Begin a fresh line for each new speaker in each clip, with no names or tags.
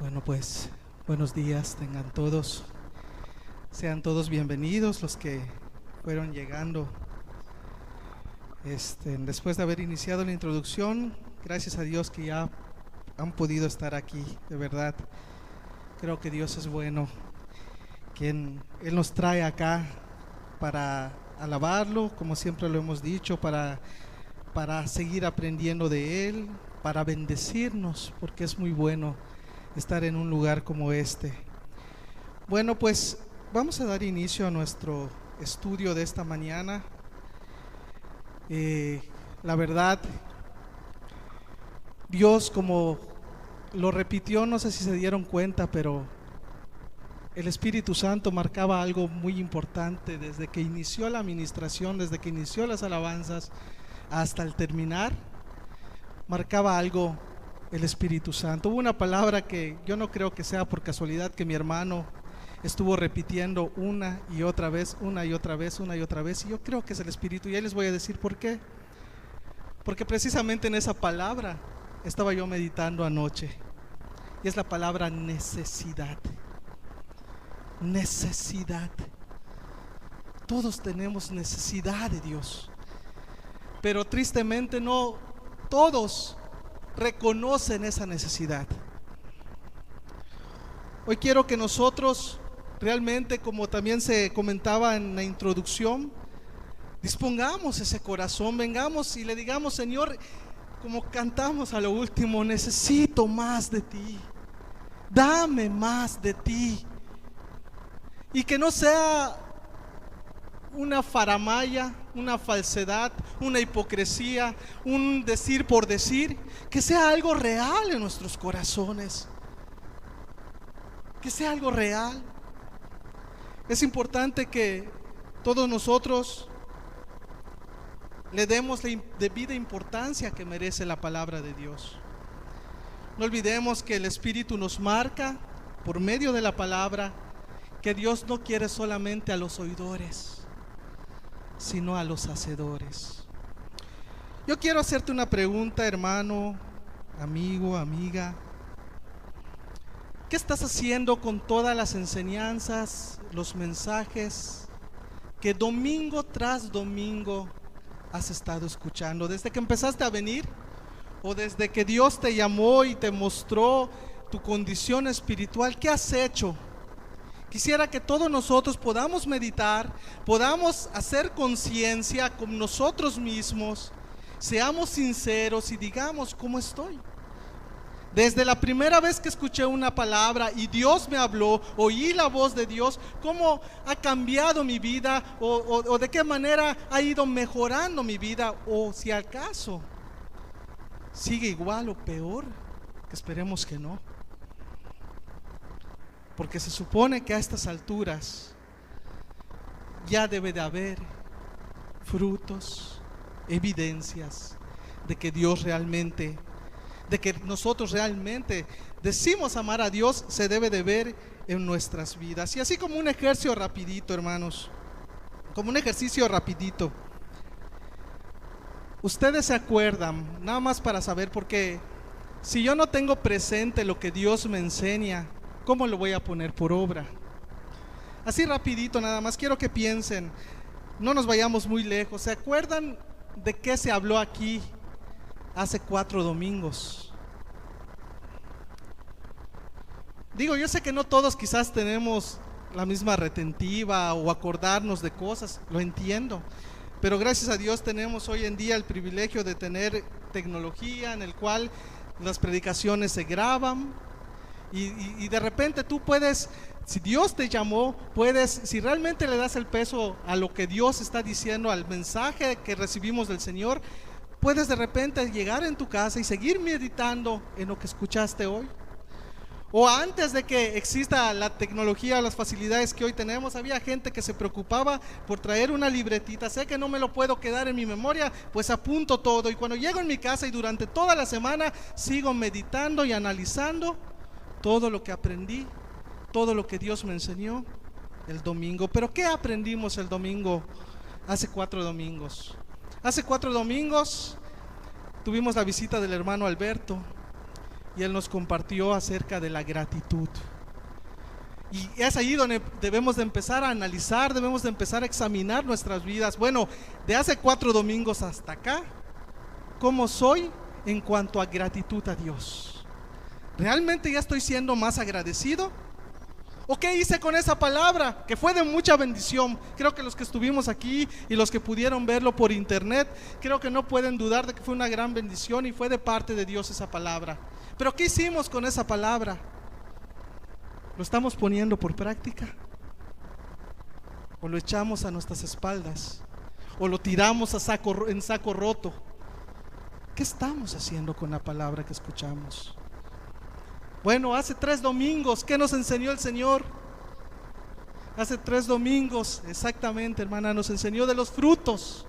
Bueno, pues buenos días tengan todos. Sean todos bienvenidos los que fueron llegando. Después de haber iniciado la introducción, gracias a Dios que ya han podido estar aquí, de verdad. Creo que Dios es bueno, Él nos trae acá para alabarlo, como siempre lo hemos dicho, para seguir aprendiendo de Él, para bendecirnos, porque es muy bueno estar en un lugar como este. Bueno, pues vamos a dar inicio a nuestro estudio de esta mañana. La verdad, Dios, como lo repitió, no sé si se dieron cuenta, pero el Espíritu Santo marcaba algo muy importante desde que inició la administración, desde que inició las alabanzas hasta el terminar. Marcaba algo el Espíritu Santo. Hubo una palabra que yo no creo que sea por casualidad, que mi hermano estuvo repitiendo una y otra vez, una y otra vez, una y otra vez, y yo creo que es el Espíritu, y ahí les voy a decir por qué. Porque precisamente en esa palabra estaba yo meditando anoche, y es la palabra necesidad. Necesidad. Todos tenemos necesidad de Dios, pero tristemente no todos reconocen esa necesidad. Hoy quiero que nosotros realmente, como también se comentaba en la introducción, dispongamos ese corazón, vengamos y le digamos: Señor, como cantamos a lo último, necesito más de ti, dame más de ti. Y que no sea una faramaya, una falsedad, una hipocresía, un decir por decir, que sea algo real en nuestros corazones, que sea algo real. Es importante que todos nosotros le demos la debida importancia que merece la palabra de Dios. No olvidemos que el Espíritu nos marca por medio de la palabra que Dios no quiere solamente a los oidores, sino a los hacedores. Yo quiero hacerte una pregunta, hermano, amigo, amiga. ¿Qué estás haciendo con todas las enseñanzas, los mensajes que domingo tras domingo has estado escuchando? Desde que empezaste a venir, o desde que Dios te llamó y te mostró tu condición espiritual, ¿qué has hecho? Quisiera que todos nosotros podamos meditar, podamos hacer conciencia con nosotros mismos, seamos sinceros y digamos: ¿cómo estoy? Desde la primera vez que escuché una palabra y Dios me habló, oí la voz de Dios, ¿cómo ha cambiado mi vida? O de qué manera ha ido mejorando mi vida, o si acaso sigue igual o peor, que esperemos que no. Porque se supone que a estas alturas ya debe de haber frutos, evidencias de que Dios realmente, de que nosotros realmente decimos amar a Dios, se debe de ver en nuestras vidas. Y así como un ejercicio rapidito, hermanos, como un ejercicio rapidito, ustedes se acuerdan, nada más para saber, porque si yo no tengo presente lo que Dios me enseña, ¿cómo lo voy a poner por obra? Así rapidito, nada más quiero que piensen, no nos vayamos muy lejos. ¿Se acuerdan de qué se habló aquí hace 4 domingos? Digo, yo sé que no todos quizás tenemos la misma retentiva o acordarnos de cosas, lo entiendo, pero gracias a Dios tenemos hoy en día el privilegio de tener tecnología en el cual las predicaciones se graban. Y de repente tú puedes, si Dios te llamó, puedes, si realmente le das el peso a lo que Dios está diciendo, al mensaje que recibimos del Señor, puedes de repente llegar en tu casa y seguir meditando en lo que escuchaste hoy. O antes de que exista la tecnología, las facilidades que hoy tenemos, había gente que se preocupaba por traer una libretita. Sé que no me lo puedo quedar en mi memoria, pues apunto todo, y cuando llego en mi casa y durante toda la semana sigo meditando y analizando todo lo que aprendí, todo lo que Dios me enseñó el domingo. Pero ¿qué aprendimos el domingo? Hace 4 domingos. Hace 4 domingos tuvimos la visita del hermano Alberto, y él nos compartió acerca de la gratitud. Y es ahí donde debemos de empezar a analizar, debemos de empezar a examinar nuestras vidas. Bueno, de hace 4 domingos hasta acá, ¿cómo soy en cuanto a gratitud a Dios? ¿Realmente ya estoy siendo más agradecido? ¿O qué hice con esa palabra? Que fue de mucha bendición. Creo que los que estuvimos aquí y los que pudieron verlo por internet, creo que no pueden dudar de que fue una gran bendición y fue de parte de Dios esa palabra. Pero ¿qué hicimos con esa palabra? ¿Lo estamos poniendo por práctica? ¿O lo echamos a nuestras espaldas? ¿O lo tiramos en saco roto? ¿Qué estamos haciendo con la palabra que escuchamos? Bueno, hace 3 domingos, ¿qué nos enseñó el Señor? Hace 3 domingos, exactamente, hermana, nos enseñó de los frutos,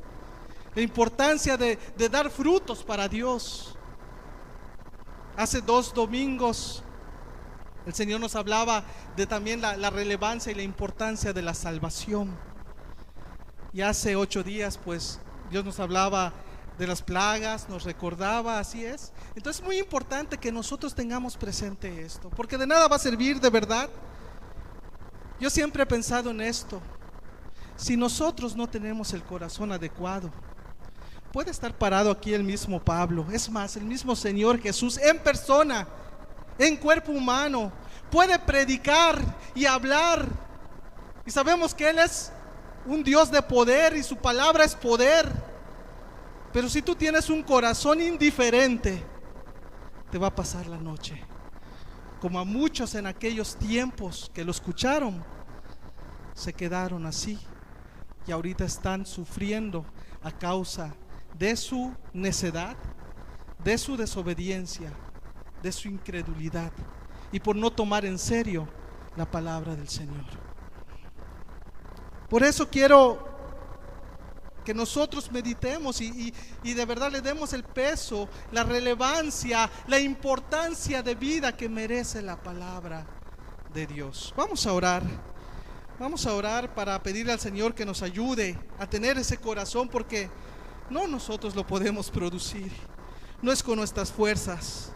la importancia de dar frutos para Dios. Hace 2 domingos el Señor nos hablaba de también la relevancia y la importancia de la salvación. Y hace 8 días pues Dios nos hablaba de las plagas, nos recordaba, así es. Entonces es muy importante que nosotros tengamos presente esto, porque de nada va a servir, de verdad. Yo siempre he pensado en esto: si nosotros no tenemos el corazón adecuado, puede estar parado aquí el mismo Pablo, es más, el mismo Señor Jesús en persona, en cuerpo humano, puede predicar y hablar, y sabemos que Él es un Dios de poder y su palabra es poder. Pero si tú tienes un corazón indiferente, te va a pasar la noche, como a muchos en aquellos tiempos que lo escucharon, se quedaron así y ahorita están sufriendo a causa de su necedad, de su desobediencia, de su incredulidad y por no tomar en serio la palabra del Señor. Por eso quiero que nosotros meditemos y de verdad le demos el peso, la relevancia, la importancia de vida que merece la palabra de Dios. Vamos a orar para pedirle al Señor que nos ayude a tener ese corazón, porque no nosotros lo podemos producir, no es con nuestras fuerzas,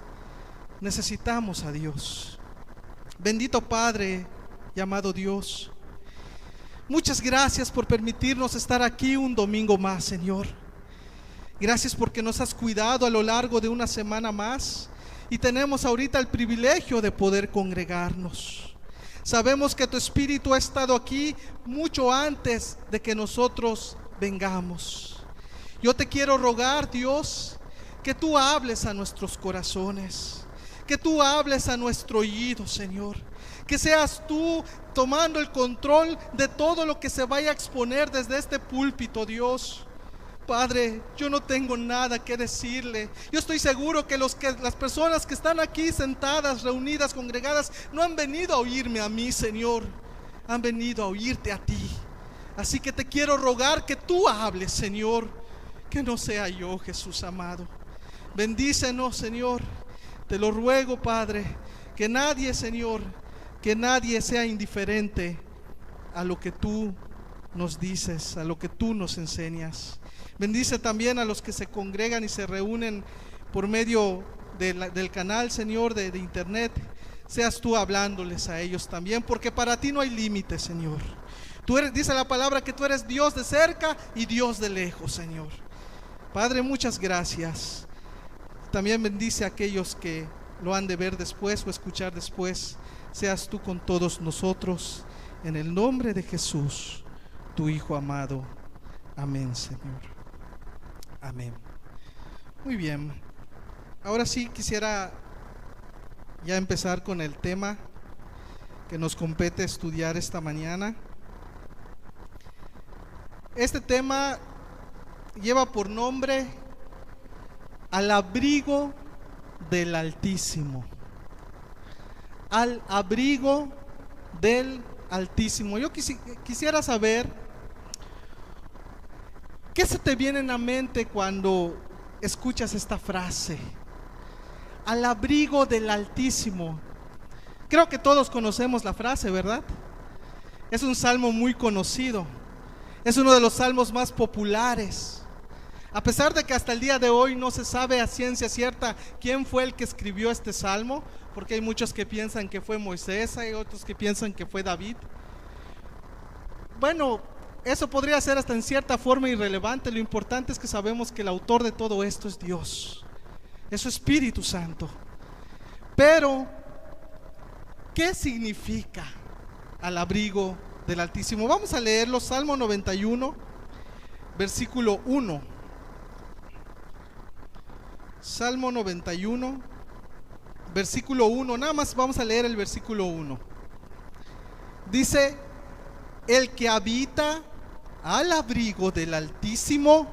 necesitamos a Dios. Bendito Padre y amado Dios, muchas gracias por permitirnos estar aquí un domingo más, Señor. Gracias porque nos has cuidado a lo largo de una semana más y tenemos ahorita el privilegio de poder congregarnos. Sabemos que tu Espíritu ha estado aquí mucho antes de que nosotros vengamos. Yo te quiero rogar, Dios, que tú hables a nuestros corazones, que tú hables a nuestro oído, Señor. Que seas tú tomando el control de todo lo que se vaya a exponer desde este púlpito, Dios. Padre, yo no tengo nada que decirle. Yo estoy seguro que las personas que están aquí sentadas, reunidas, congregadas, no han venido a oírme a mí, Señor. Han venido a oírte a ti. Así que te quiero rogar que tú hables, Señor. Que no sea yo, Jesús amado. Bendícenos, Señor. Te lo ruego, Padre. Que nadie, Señor, que nadie sea indiferente a lo que tú nos dices, a lo que tú nos enseñas. Bendice también a los que se congregan y se reúnen por medio del canal, Señor, de internet. Seas tú hablándoles a ellos también, porque para ti no hay límite, Señor. Dice la palabra que tú eres Dios de cerca y Dios de lejos, Señor. Padre, muchas gracias. También bendice a aquellos que lo han de ver después o escuchar después. Seas tú con todos nosotros, en el nombre de Jesús, tu Hijo amado. Amén, Señor. Amén. Muy bien. Ahora sí quisiera ya empezar con el tema que nos compete estudiar esta mañana. Este tema lleva por nombre Al abrigo del Altísimo. Al abrigo del Altísimo. Yo quisiera saber, ¿qué se te viene en la mente cuando escuchas esta frase? Al abrigo del Altísimo. Creo que todos conocemos la frase, ¿verdad? Es un salmo muy conocido. Es uno de los salmos más populares. A pesar de que hasta el día de hoy no se sabe a ciencia cierta quién fue el que escribió este salmo, porque hay muchos que piensan que fue Moisés, hay otros que piensan que fue David. Bueno, eso podría ser hasta en cierta forma irrelevante. Lo importante es que sabemos que el autor de todo esto es Dios, es su Espíritu Santo. Pero, ¿qué significa al abrigo del Altísimo? Vamos a leerlo, Salmo 91, versículo 1. Salmo 91, versículo 1, nada más vamos a leer el versículo 1. Dice: el que habita al abrigo del Altísimo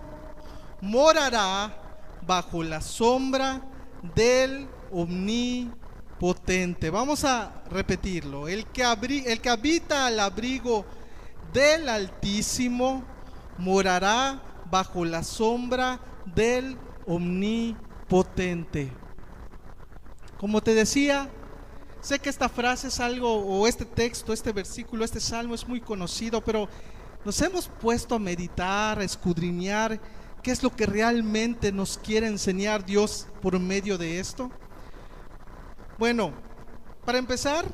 morará bajo la sombra del Omnipotente. Vamos a repetirlo. El que habita al abrigo del Altísimo morará bajo la sombra del Omnipotente. Como te decía, sé que esta frase es algo, o este texto, este versículo, este salmo es muy conocido, pero nos hemos puesto a meditar, a escudriñar qué es lo que realmente nos quiere enseñar Dios por medio de esto. Bueno, para empezar,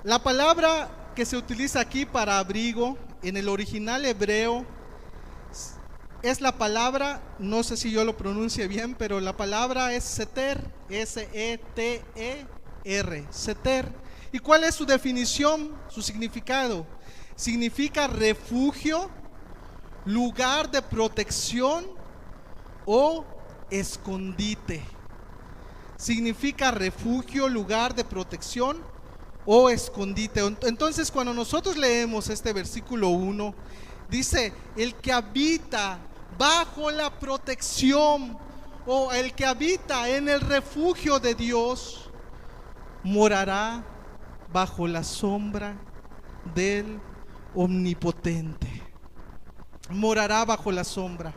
la palabra que se utiliza aquí para abrigo en el original hebreo es la palabra, no sé si yo lo pronuncie bien, pero la palabra es seter, S-E-T-E-R, seter. ¿Y cuál es su definición, su significado? Significa refugio, lugar de protección o escondite. Significa refugio, lugar de protección o escondite. Entonces, cuando nosotros leemos este versículo 1, dice: el que habita bajo la protección, o el que habita en el refugio de Dios, morará bajo la sombra del Omnipotente. Morará bajo la sombra.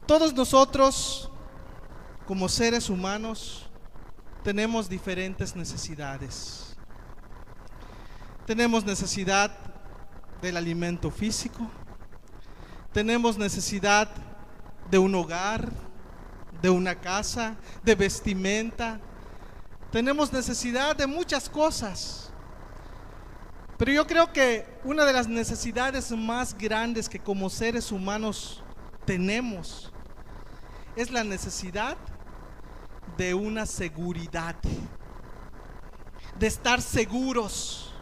Todos nosotros, como seres humanos, tenemos diferentes necesidades. Tenemos necesidad del alimento físico, tenemos necesidad de un hogar, de una casa, de vestimenta, tenemos necesidad de muchas cosas. Pero yo creo que una de las necesidades más grandes que como seres humanos tenemos es la necesidad de una seguridad, de estar seguros.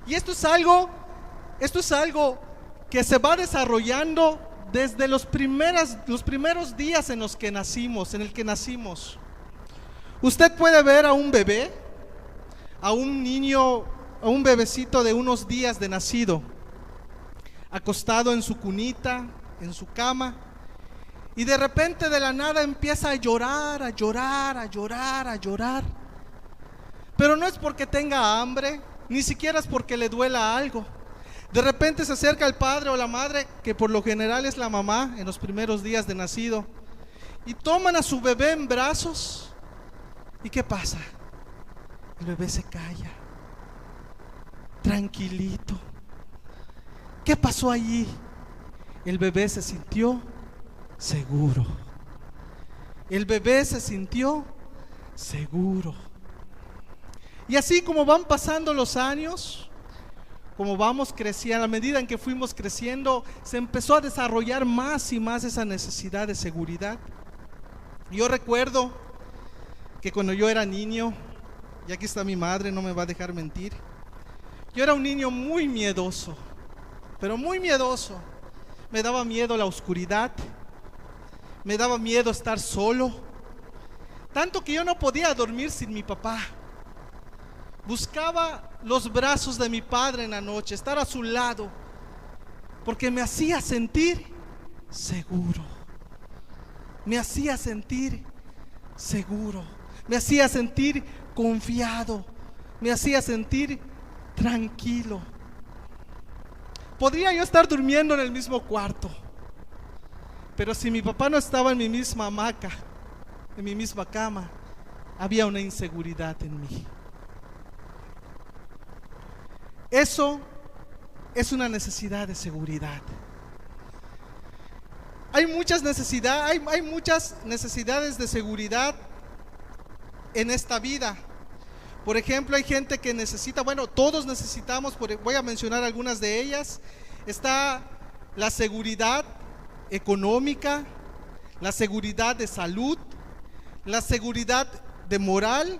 Y esto es algo que se va desarrollando desde los primeros días en el que nacimos. Usted puede ver a un bebé, a un niño, a un bebecito de unos días de nacido, acostado en su cunita, en su cama, y de repente de la nada empieza a llorar, a llorar, a llorar, a llorar. Pero no es porque tenga hambre, ni siquiera es porque le duela algo. De repente se acerca el padre o la madre, que por lo general es la mamá en los primeros días de nacido, y toman a su bebé en brazos. ¿Y qué pasa? El bebé se calla, tranquilito. ¿Qué pasó allí? El bebé se sintió seguro. El bebé se sintió seguro. Y así como van pasando los años, como vamos creciendo, a medida en que fuimos creciendo, se empezó a desarrollar más y más esa necesidad de seguridad. Yo recuerdo que cuando yo era niño, y aquí está mi madre, no me va a dejar mentir, yo era un niño muy miedoso, pero muy miedoso. Me daba miedo la oscuridad, me daba miedo estar solo, tanto que yo no podía dormir sin mi papá. Buscaba los brazos de mi padre en la noche, estar a su lado, porque me hacía sentir seguro. Me hacía sentir seguro, me hacía sentir confiado, me hacía sentir tranquilo. Podría yo estar durmiendo en el mismo cuarto, pero si mi papá no estaba en mi misma hamaca, en mi misma cama, había una inseguridad en mí. Eso es una necesidad de seguridad. Hay muchas necesidades de seguridad en esta vida. Por ejemplo, hay gente que necesita, bueno, todos necesitamos, voy a mencionar algunas de ellas. Está la seguridad económica, la seguridad de salud, la seguridad de moral,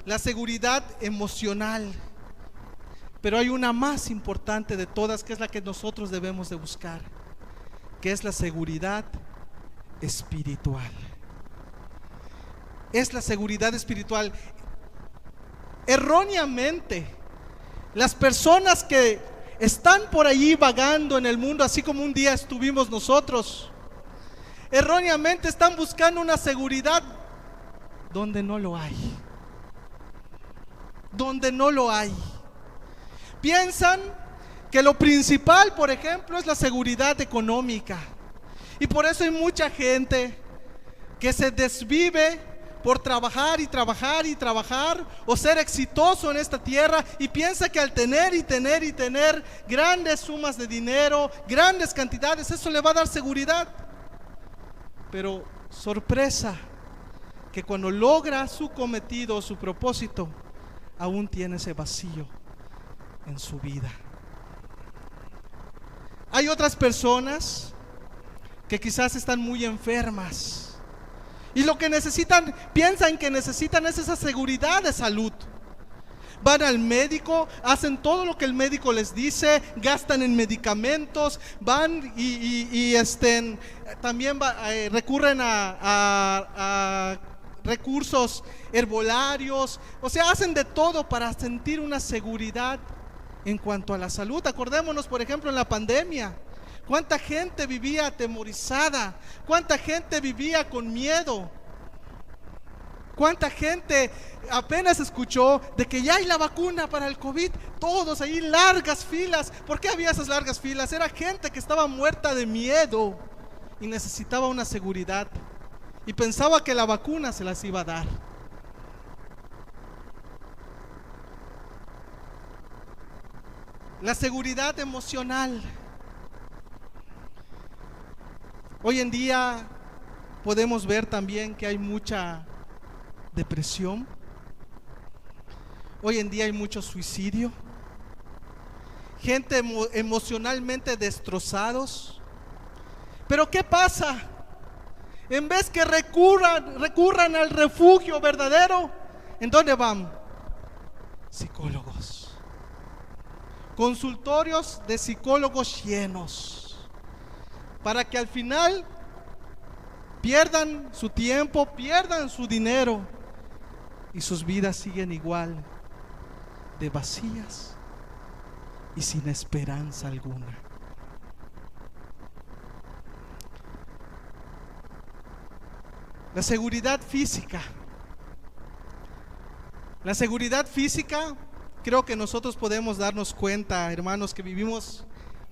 la seguridad emocional. Pero hay una más importante de todas, que es la que nosotros debemos de buscar, que es la seguridad espiritual. Es la seguridad espiritual. Erróneamente, las personas que están por allí vagando en el mundo, así como un día estuvimos nosotros, erróneamente están buscando una seguridad donde no lo hay. Donde no lo hay. Piensan que lo principal, por ejemplo, es la seguridad económica. Y por eso hay mucha gente que se desvive por trabajar y trabajar y trabajar, o ser exitoso en esta tierra, y piensa que al tener y tener y tener grandes sumas de dinero, grandes cantidades, eso le va a dar seguridad. Pero sorpresa, que cuando logra su cometido, su propósito, aún tiene ese vacío en su vida. Hay otras personas que quizás están muy enfermas, y lo que necesitan, piensan que necesitan es esa seguridad de salud. Van al médico, hacen todo lo que el médico les dice, gastan en medicamentos, van y también recurren a recursos herbolarios, o sea, hacen de todo para sentir una seguridad en cuanto a la salud. Acordémonos, por ejemplo, en la pandemia, cuánta gente vivía atemorizada, cuánta gente vivía con miedo, cuánta gente apenas escuchó de que ya hay la vacuna para el COVID, todos ahí largas filas. ¿Por qué había esas largas filas? Era gente que estaba muerta de miedo y necesitaba una seguridad, y pensaba que la vacuna se las iba a dar. La seguridad emocional. Hoy en día podemos ver también que hay mucha depresión. Hoy en día hay mucho suicidio. Gente emocionalmente destrozados. Pero ¿qué pasa? En vez que recurran al refugio verdadero, ¿en dónde van? Psicólogos. Consultorios de psicólogos llenos, para que al final pierdan su tiempo, pierdan su dinero, y sus vidas siguen igual de vacías y sin esperanza alguna. La seguridad física. La seguridad física, creo que nosotros podemos darnos cuenta, hermanos, que vivimos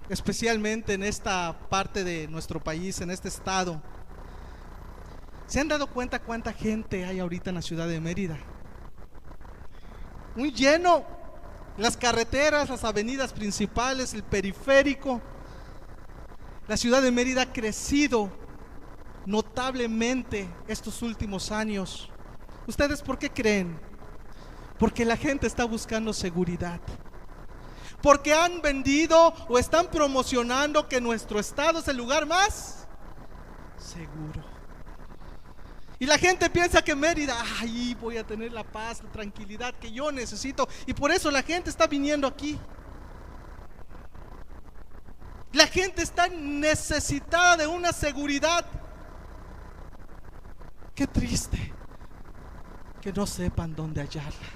especialmente en esta parte de nuestro país, en este estado. ¿Se han dado cuenta cuánta gente hay ahorita en la ciudad de Mérida? Muy lleno, las carreteras, las avenidas principales, el periférico. La ciudad de Mérida ha crecido notablemente estos últimos años. ¿Ustedes por qué creen? Porque la gente está buscando seguridad. Porque han vendido o están promocionando que nuestro estado es el lugar más seguro. Y la gente piensa que Mérida, ahí voy a tener la paz, la tranquilidad que yo necesito. Y por eso la gente está viniendo aquí. La gente está necesitada de una seguridad. Qué triste que no sepan dónde hallarla.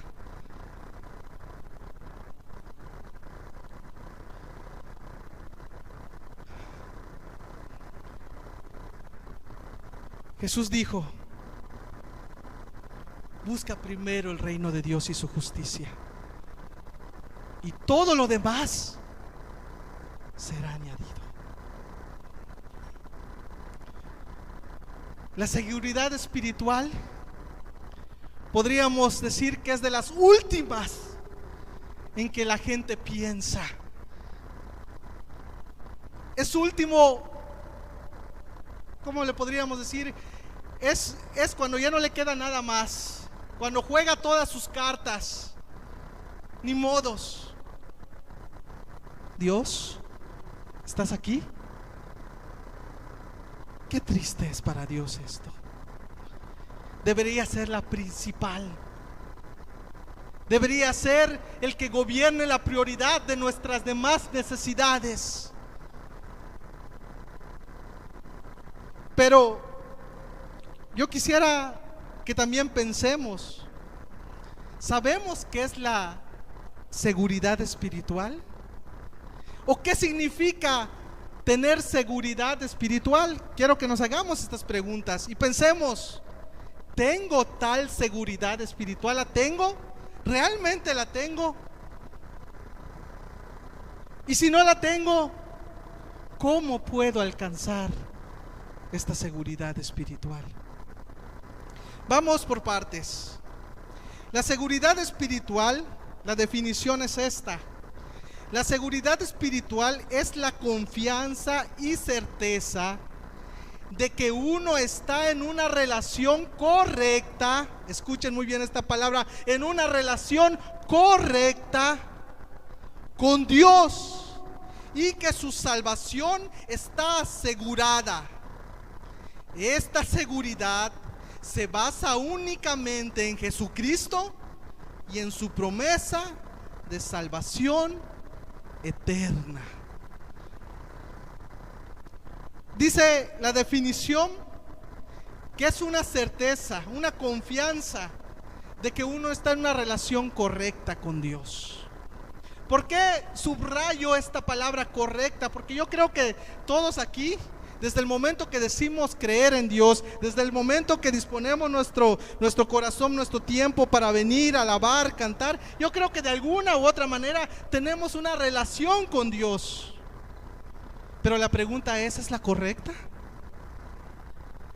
Jesús dijo: busca primero el reino de Dios y su justicia, y todo lo demás será añadido. La seguridad espiritual podríamos decir que es de las últimas en que la gente piensa. Es último ¿cómo le podríamos decir? Es cuando ya no le queda nada más, cuando juega todas sus cartas, ni modos. Dios, ¿estás aquí? Qué triste es para Dios esto. Debería ser la principal. Debería ser el que gobierne la prioridad de nuestras demás necesidades. Pero yo quisiera que también pensemos, ¿sabemos qué es la seguridad espiritual? ¿O qué significa tener seguridad espiritual? Quiero que nos hagamos estas preguntas y pensemos, ¿tengo tal seguridad espiritual? ¿La tengo? ¿Realmente la tengo? Y si no la tengo, ¿cómo puedo alcanzar esta seguridad espiritual? Vamos por partes. La seguridad espiritual, la definición es esta. La seguridad espiritual es la confianza y certeza de que uno está en una relación correcta, escuchen muy bien esta palabra, en una relación correcta con Dios y que su salvación está asegurada. Esta seguridad se basa únicamente en Jesucristo y en su promesa de salvación eterna. Dice la definición que es una certeza, una confianza de que uno está en una relación correcta con Dios. ¿Por qué subrayo esta palabra correcta? Porque yo creo que todos aquí, desde el momento que decimos creer en Dios, desde el momento que disponemos nuestro corazón, nuestro tiempo para venir, alabar, cantar, yo creo que de alguna u otra manera tenemos una relación con Dios. Pero la pregunta ¿es la correcta?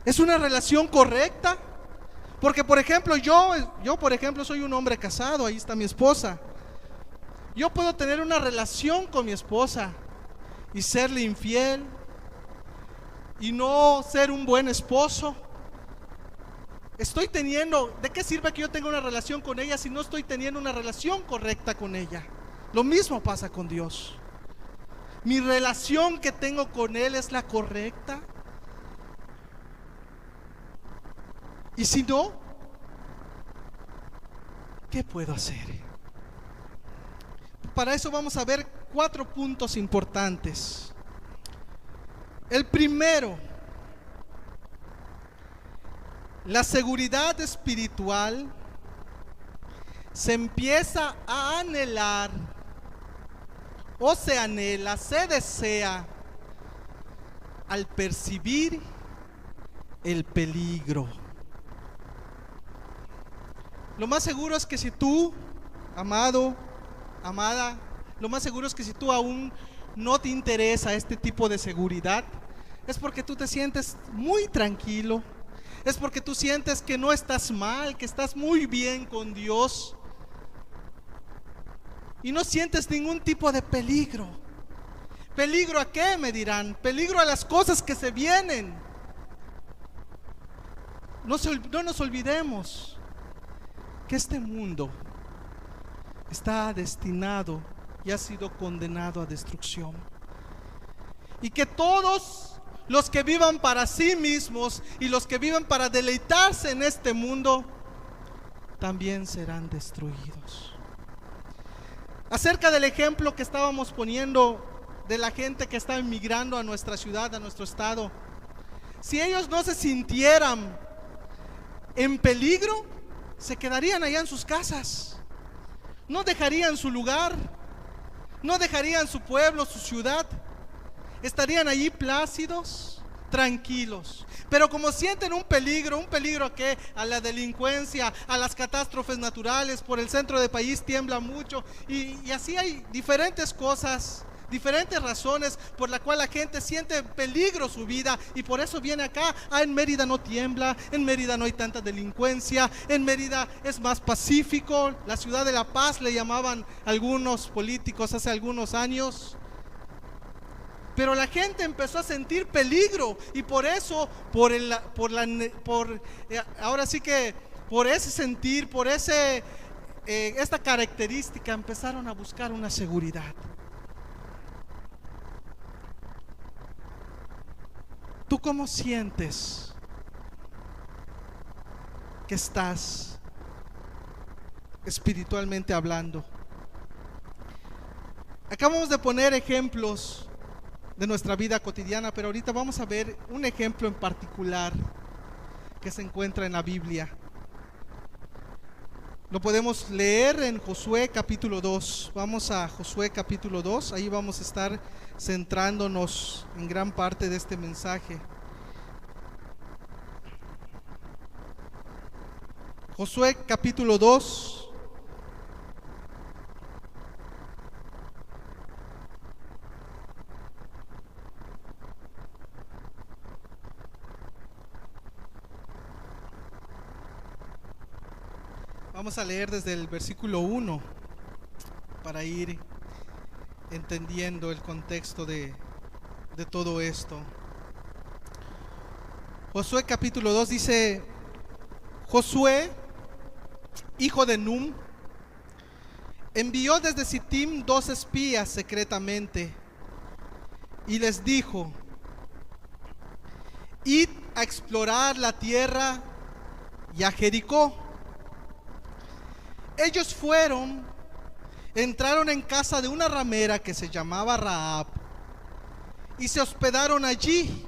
¿Es una relación correcta? Porque por ejemplo yo por ejemplo soy un hombre casado, ahí está mi esposa. Yo puedo tener una relación con mi esposa y serle infiel y no ser un buen esposo. ¿De qué sirve que yo tenga una relación con ella si no estoy teniendo una relación correcta con ella? Lo mismo pasa con Dios. ¿Mi relación que tengo con Él es la correcta? Y si no, ¿qué puedo hacer? Para eso vamos a ver 4 puntos importantes. El primero, la seguridad espiritual se empieza a anhelar, o se anhela, se desea al percibir el peligro. Lo más seguro es que si tú, amado, amada, lo más seguro es que si tú aún no te interesa este tipo de seguridad, es porque tú te sientes muy tranquilo, es porque tú sientes que no estás mal, que estás muy bien con Dios y no sientes ningún tipo de peligro. ¿Peligro a qué? Me dirán. Peligro a las cosas que se vienen. No nos olvidemos que este mundo está destinado y ha sido condenado a destrucción, y que todos los que vivan para sí mismos y los que vivan para deleitarse en este mundo también serán destruidos. Acerca del ejemplo que estábamos poniendo de la gente que está emigrando a nuestra ciudad, a nuestro estado, si ellos no se sintieran en peligro, se quedarían allá en sus casas, no dejarían su lugar, no dejarían su pueblo, su ciudad, estarían allí plácidos, tranquilos. Pero como sienten un peligro ¿a qué? A la delincuencia, a las catástrofes naturales, por el centro del país tiembla mucho, y así hay diferentes cosas, diferentes razones por la cual la gente siente en peligro su vida, y por eso viene acá. En Mérida no tiembla, en Mérida no hay tanta delincuencia, en Mérida es más pacífico, la ciudad de la paz le llamaban algunos políticos hace algunos años. Pero la gente empezó a sentir peligro y por eso, ahora sí que por ese sentir, esta característica, empezaron a buscar una seguridad. ¿Tú cómo sientes que estás espiritualmente hablando? Acabamos de poner ejemplos de nuestra vida cotidiana, pero ahorita vamos a ver un ejemplo en particular que se encuentra en la Biblia. Lo podemos leer en Josué capítulo 2. Vamos a Josué capítulo 2. Ahí vamos a estar centrándonos en gran parte de este mensaje. Josué capítulo 2. Vamos a leer desde el versículo 1 para ir entendiendo el contexto de todo esto. Josué capítulo 2 dice: Josué, hijo de Num, envió desde Sittim 2 espías secretamente y les dijo: id a explorar la tierra y a Jericó. Ellos fueron, entraron en casa de una ramera que se llamaba Rahab y se hospedaron allí.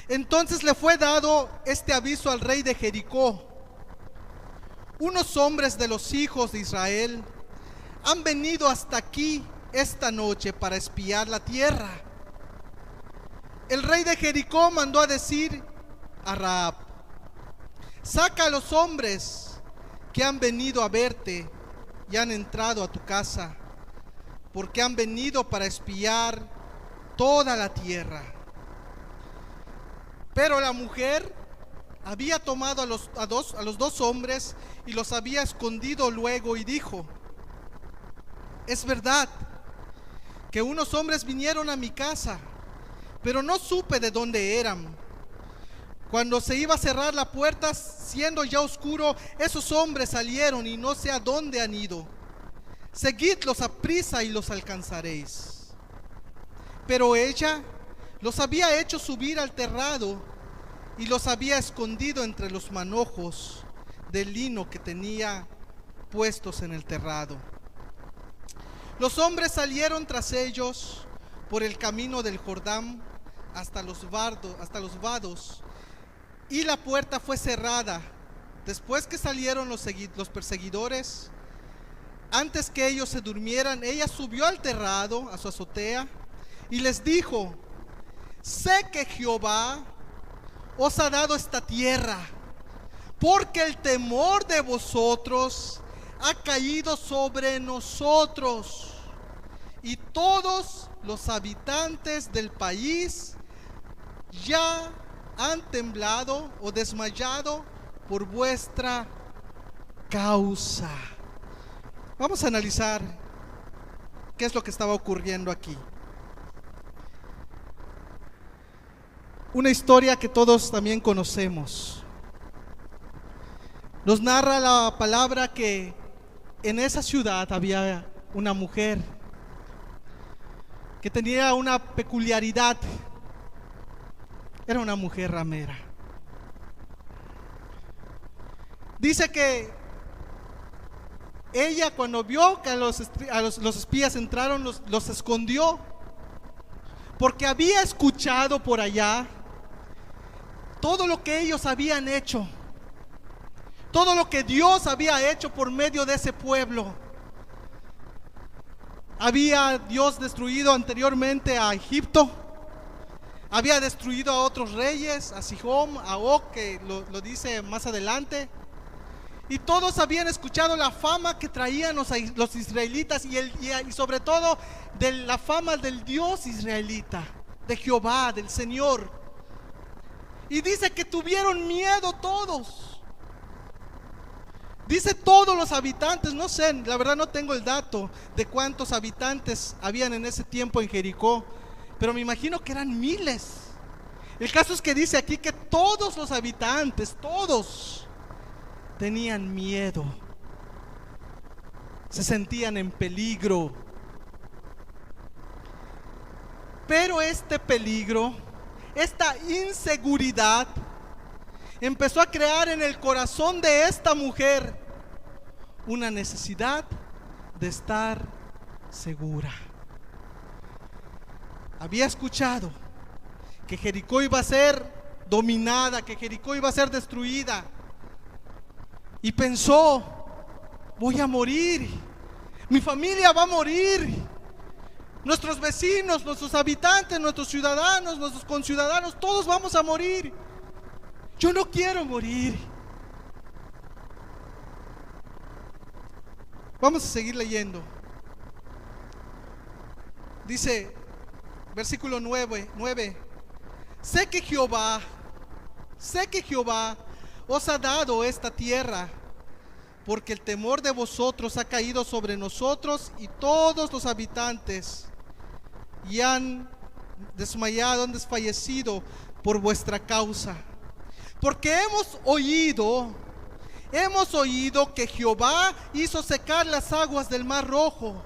Entonces le fue dado este aviso al rey de Jericó: unos hombres de los hijos de Israel han venido hasta aquí esta noche para espiar la tierra. El rey de Jericó mandó a decir a Rahab: saca a los hombres que han venido a verte y han entrado a tu casa, porque han venido para espiar toda la tierra. Pero la mujer había tomado a los 2 hombres y los había escondido luego y dijo: es verdad que unos hombres vinieron a mi casa, pero no supe de dónde eran. Cuando se iba a cerrar la puerta, siendo ya oscuro, esos hombres salieron y no sé a dónde han ido. Seguidlos a prisa y los alcanzaréis. Pero ella los había hecho subir al terrado y los había escondido entre los manojos de lino que tenía puestos en el terrado. Los hombres salieron tras ellos por el camino del Jordán hasta los vados, y la puerta fue cerrada. Después que salieron los perseguidores, antes que ellos se durmieran, ella subió al terrado, a su azotea, y les dijo: sé que Jehová os ha dado esta tierra, porque el temor de vosotros ha caído sobre nosotros, y todos los habitantes del país ya han temblado o desmayado por vuestra causa. Vamos a analizar qué es lo que estaba ocurriendo aquí. Una historia que todos también conocemos. Nos narra la palabra que en esa ciudad había una mujer que tenía una peculiaridad. Era una mujer ramera. Dice que ella, cuando vio que los espías entraron, los escondió, porque había escuchado por allá todo lo que ellos habían hecho, todo lo que Dios había hecho por medio de ese pueblo. Había Dios destruido anteriormente a Egipto, había destruido a otros reyes, a Sihón, a Og, que lo dice más adelante. Y todos habían escuchado la fama que traían los israelitas y sobre todo de la fama del Dios israelita, de Jehová, del Señor. Y dice que tuvieron miedo todos. Dice todos los habitantes, no sé, la verdad no tengo el dato de cuántos habitantes habían en ese tiempo en Jericó, pero me imagino que eran miles. El caso es que dice aquí que todos los habitantes, todos, tenían miedo, se sentían en peligro. Pero este peligro, esta inseguridad, empezó a crear en el corazón de esta mujer una necesidad de estar segura. Había escuchado que Jericó iba a ser dominada, que Jericó iba a ser destruida, y pensó: voy a morir, mi familia va a morir, nuestros vecinos, nuestros habitantes, nuestros ciudadanos, nuestros conciudadanos, todos vamos a morir. Yo no quiero morir. Vamos a seguir leyendo. Dice, versículo 9: sé que Jehová os ha dado esta tierra, porque el temor de vosotros ha caído sobre nosotros y todos los habitantes, y han desmayado, han desfallecido por vuestra causa. Porque hemos oído que Jehová hizo secar las aguas del Mar Rojo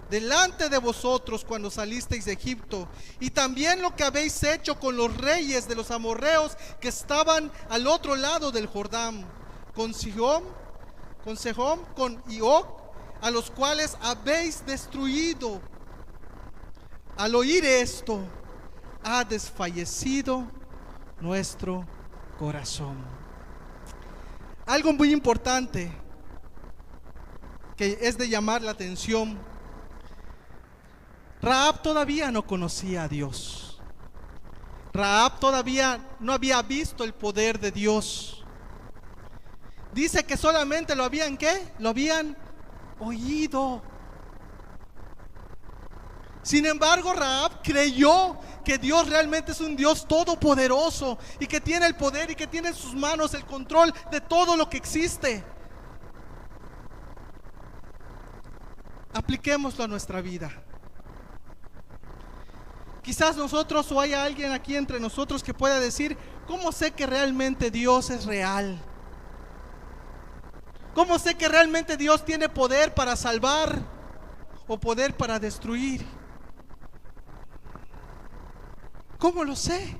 delante de vosotros cuando salisteis de Egipto, y también lo que habéis hecho con los reyes de los amorreos que estaban al otro lado del Jordán, con Sihón, con Og, a los cuales habéis destruido. Al oír esto, ha desfallecido nuestro corazón. Algo muy importante que es de llamar la atención: Rahab todavía no conocía a Dios. Rahab todavía no había visto el poder de Dios. Dice que solamente lo habían, ¿qué? Lo habían oído. Sin embargo, Rahab creyó que Dios realmente es un Dios todopoderoso y que tiene el poder y que tiene en sus manos el control de todo lo que existe. Apliquémoslo a nuestra vida. Quizás nosotros, o haya alguien aquí entre nosotros que pueda decir: ¿cómo sé que realmente Dios es real? ¿Cómo sé que realmente Dios tiene poder para salvar o poder para destruir? ¿Cómo lo sé?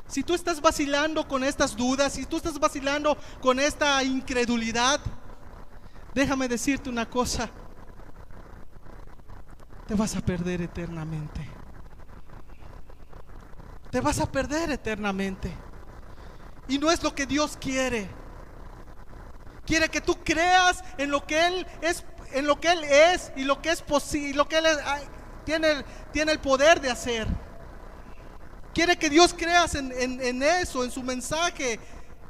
Si tú estás vacilando con estas dudas, si tú estás vacilando con esta incredulidad, déjame decirte una cosa: te vas a perder eternamente. Te vas a perder eternamente. Y no es lo que Dios quiere. Quiere que tú creas en lo que Él es, en lo que Él es y lo que es posible, lo que Él tiene el poder de hacer. Quiere que Dios creas en eso, en su mensaje,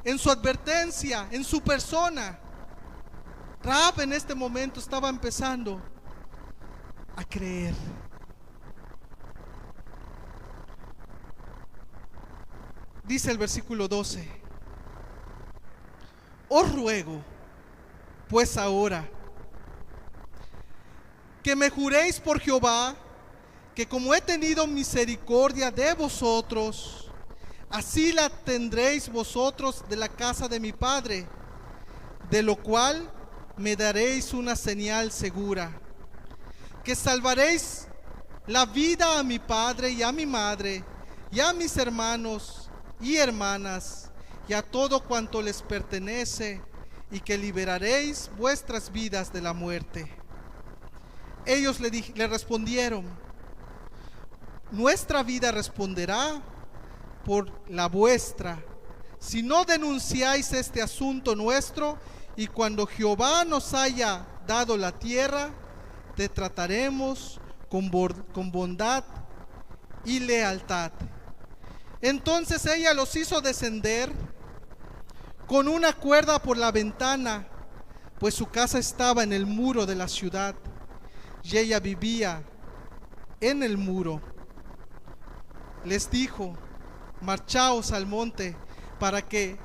en su advertencia, en su persona. Rahab en este momento estaba empezando a creer. Dice el versículo 12: os ruego pues ahora que me juréis por Jehová, que como he tenido misericordia de vosotros, así la tendréis vosotros de la casa de mi padre, de lo cual me daréis una señal segura, que salvaréis la vida a mi padre y a mi madre y a mis hermanos y hermanas y a todo cuanto les pertenece, y que liberaréis vuestras vidas de la muerte. Ellos le respondieron: nuestra vida responderá por la vuestra, si no denunciáis este asunto nuestro, y cuando Jehová nos haya dado la tierra, te trataremos con bondad y lealtad. Entonces ella los hizo descender con una cuerda por la ventana, pues su casa estaba en el muro de la ciudad, y ella vivía en el muro. Les dijo: marchaos al monte, para que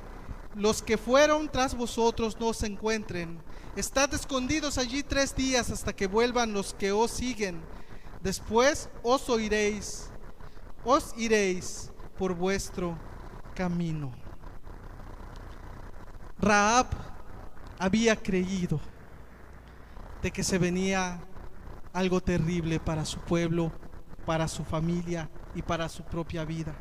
los que fueron tras vosotros no os encuentren. Estad escondidos allí 3 días hasta que vuelvan los que os siguen. Después os iréis por vuestro camino. Rahab había creído de que se venía algo terrible para su pueblo, para su familia y para su propia vida.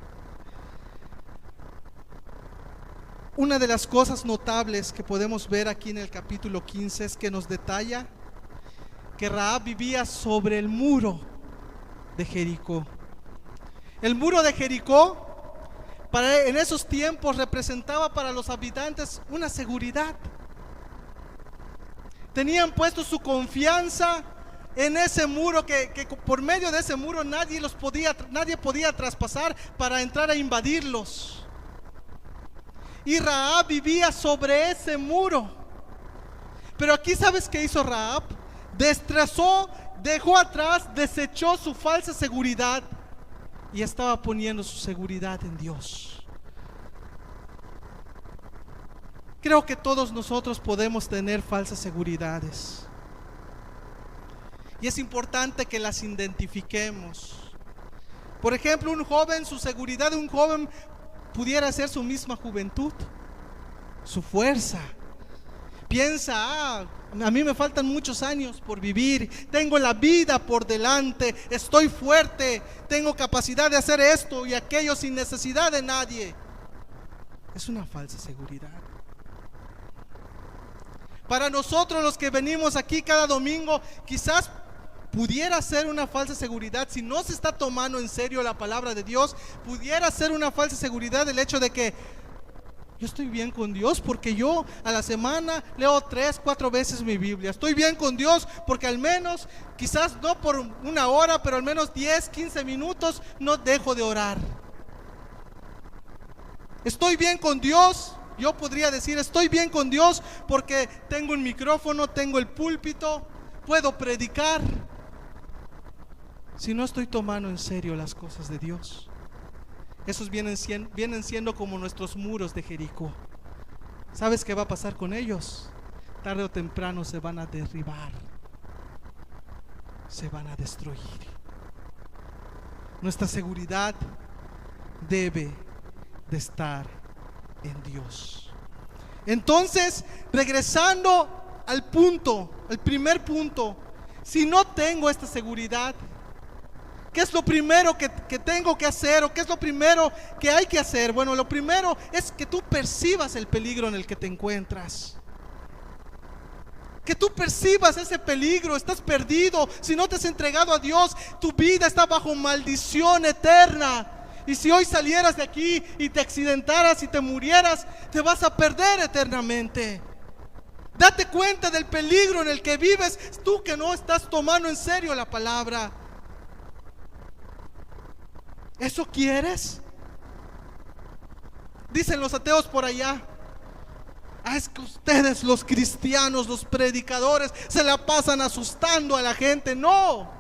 Una de las cosas notables que podemos ver aquí en el capítulo 15 es que nos detalla que Rahab vivía sobre el muro de Jericó. El muro de Jericó en esos tiempos representaba para los habitantes una seguridad. Tenían puesto su confianza en ese muro que por medio de ese muro nadie podía traspasar para entrar a invadirlos. Y Rahab vivía sobre ese muro. Pero aquí, ¿sabes qué hizo Rahab? Destrozó, dejó atrás, desechó su falsa seguridad y estaba poniendo su seguridad en Dios. Creo que todos nosotros podemos tener falsas seguridades. Y es importante que las identifiquemos. Por ejemplo, su seguridad de un joven pudiera ser su misma juventud, su fuerza. Piensa, a mí me faltan muchos años por vivir, tengo la vida por delante, estoy fuerte, tengo capacidad de hacer esto y aquello sin necesidad de nadie. Es una falsa seguridad. Para nosotros los que venimos aquí cada domingo, quizás pudiera ser una falsa seguridad. Si no se está tomando en serio la palabra de Dios, pudiera ser una falsa seguridad el hecho de que yo estoy bien con Dios porque yo a la semana leo 3, 4 veces mi Biblia. Estoy bien con Dios porque al menos, quizás no por 1 hora, pero al menos 10, 15 minutos no dejo de orar. Estoy bien con Dios. Yo podría decir, estoy bien con Dios porque tengo un micrófono, tengo el púlpito, puedo predicar. Si no estoy tomando en serio las cosas de Dios, esos vienen siendo como nuestros muros de Jericó. ¿Sabes qué va a pasar con ellos? Tarde o temprano se van a derribar, se van a destruir. Nuestra seguridad debe de estar en Dios. Entonces, regresando al primer punto, si no tengo esta seguridad, ¿qué es lo primero que tengo que hacer? ¿O qué es lo primero que hay que hacer? Bueno, lo primero es que tú percibas el peligro en el que te encuentras. Que tú percibas ese peligro. Estás perdido. Si no te has entregado a Dios, tu vida está bajo maldición eterna. Y si hoy salieras de aquí y te accidentaras y te murieras, te vas a perder eternamente. Date cuenta del peligro en el que vives, tú que no estás tomando en serio la palabra. ¿Eso quieres? Dicen los ateos por allá: es que ustedes, los cristianos, los predicadores, se la pasan asustando a la gente. No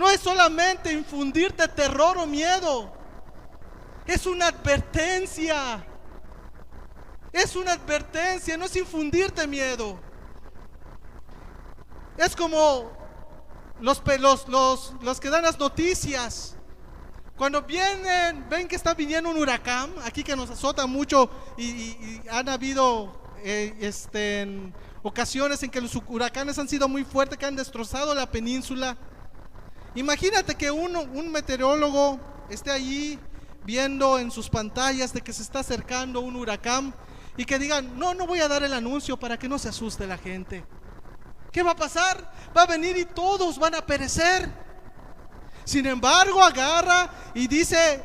es solamente infundirte terror o miedo, es una advertencia. Es una advertencia, no es infundirte miedo. Es como los que dan las noticias. Cuando ven que está viniendo un huracán, aquí que nos azota mucho, y han habido en ocasiones en que los huracanes han sido muy fuertes, que han destrozado la península. Imagínate que un meteorólogo esté allí viendo en sus pantallas de que se está acercando un huracán y que digan: no voy a dar el anuncio para que no se asuste la gente. ¿Qué va a pasar? Va a venir y todos van a perecer. Sin embargo, agarra y dice: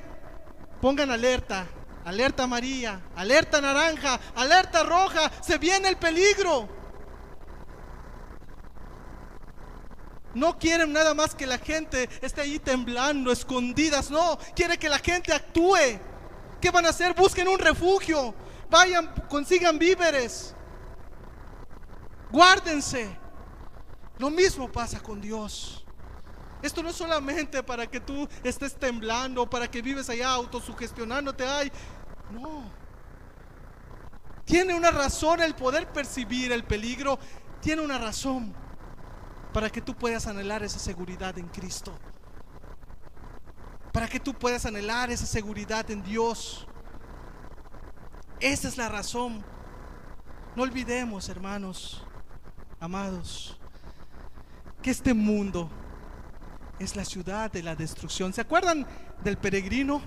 pongan alerta, alerta amarilla, alerta naranja, alerta roja, se viene el peligro. No quieren nada más que la gente esté ahí temblando, escondidas. No, quiere que la gente actúe. ¿Qué van a hacer? Busquen un refugio, vayan, consigan víveres, guárdense. Lo mismo pasa con Dios. Esto no es solamente para que tú estés temblando, para que vives allá autosugestionándote. No. Tiene una razón el poder percibir el peligro. Tiene una razón para que tú puedas anhelar esa seguridad en Cristo, para que tú puedas anhelar esa seguridad en Dios. Esa es la razón. No olvidemos, hermanos amados, que este mundo es la ciudad de la destrucción. ¿Se acuerdan del peregrino?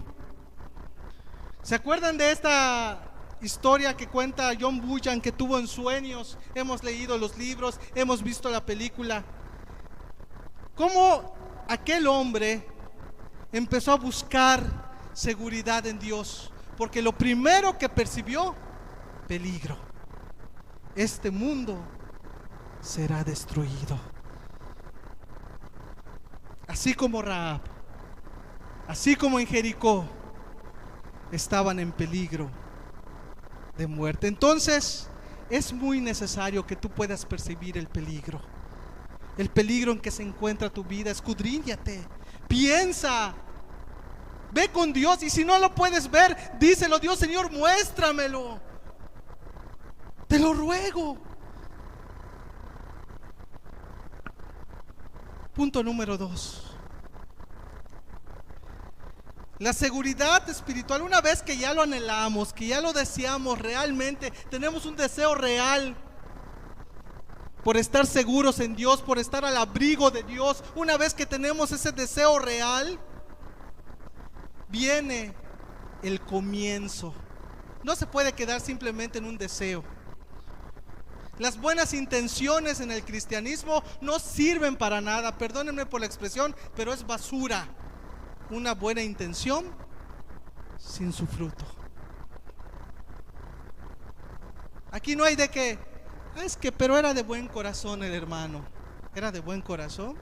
¿Se acuerdan de esta historia que cuenta John Bunyan, que tuvo en sueños? Hemos leído los libros, hemos visto la película. Cómo aquel hombre empezó a buscar seguridad en Dios, porque lo primero que percibió: peligro. Este mundo será destruido. Así como Rahab, así como en Jericó, estaban en peligro de muerte. Entonces es muy necesario que tú puedas percibir el peligro en que se encuentra tu vida. Escudriñate, piensa, ve con Dios, y si no lo puedes ver, díselo: Dios, Señor, muéstramelo, te lo ruego. Punto número 2. La seguridad espiritual, una vez que ya lo anhelamos, que ya lo deseamos realmente, tenemos un deseo real por estar seguros en Dios, por estar al abrigo de Dios. Una vez que tenemos ese deseo real, viene el comienzo. No se puede quedar simplemente en un deseo. Las buenas intenciones en el cristianismo no sirven para nada. Perdónenme por la expresión, pero es basura. Una buena intención sin su fruto. Aquí no hay de que, pero era de buen corazón el hermano. Era de buen corazón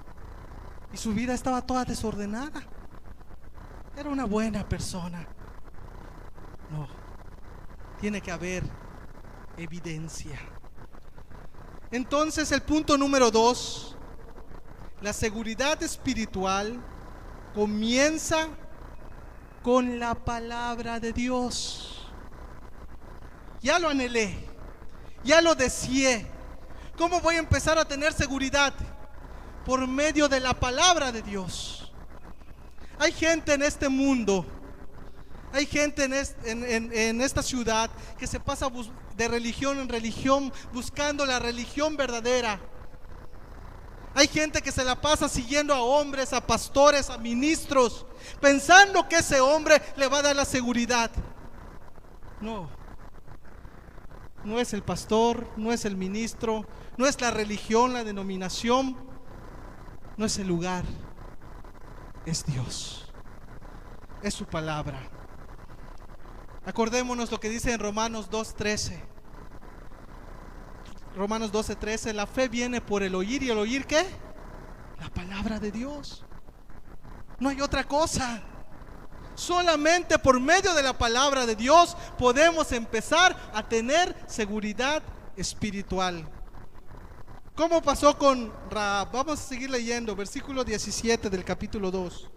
y su vida estaba toda desordenada. Era una buena persona. No, tiene que haber evidencia. Entonces, el punto número 2, la seguridad espiritual comienza con la palabra de Dios. Ya lo anhelé, ya lo deseé. ¿Cómo voy a empezar a tener seguridad? Por medio de la palabra de Dios. Hay gente en este mundo, hay gente en esta ciudad que se pasa de religión en religión buscando la religión verdadera. Hay gente que se la pasa siguiendo a hombres, a pastores, a ministros, pensando que ese hombre le va a dar la seguridad. No, no es el pastor, no es el ministro, no es la religión, la denominación, no es el lugar, es Dios, es su palabra. Acordémonos lo que dice en Romanos 2:13. Romanos 12:13, la fe viene por el oír, y el oír, ¿qué? La palabra de Dios. No hay otra cosa. Solamente por medio de la palabra de Dios podemos empezar a tener seguridad espiritual. ¿Cómo pasó con Rahab? Vamos a seguir leyendo, versículo 17 del capítulo 2.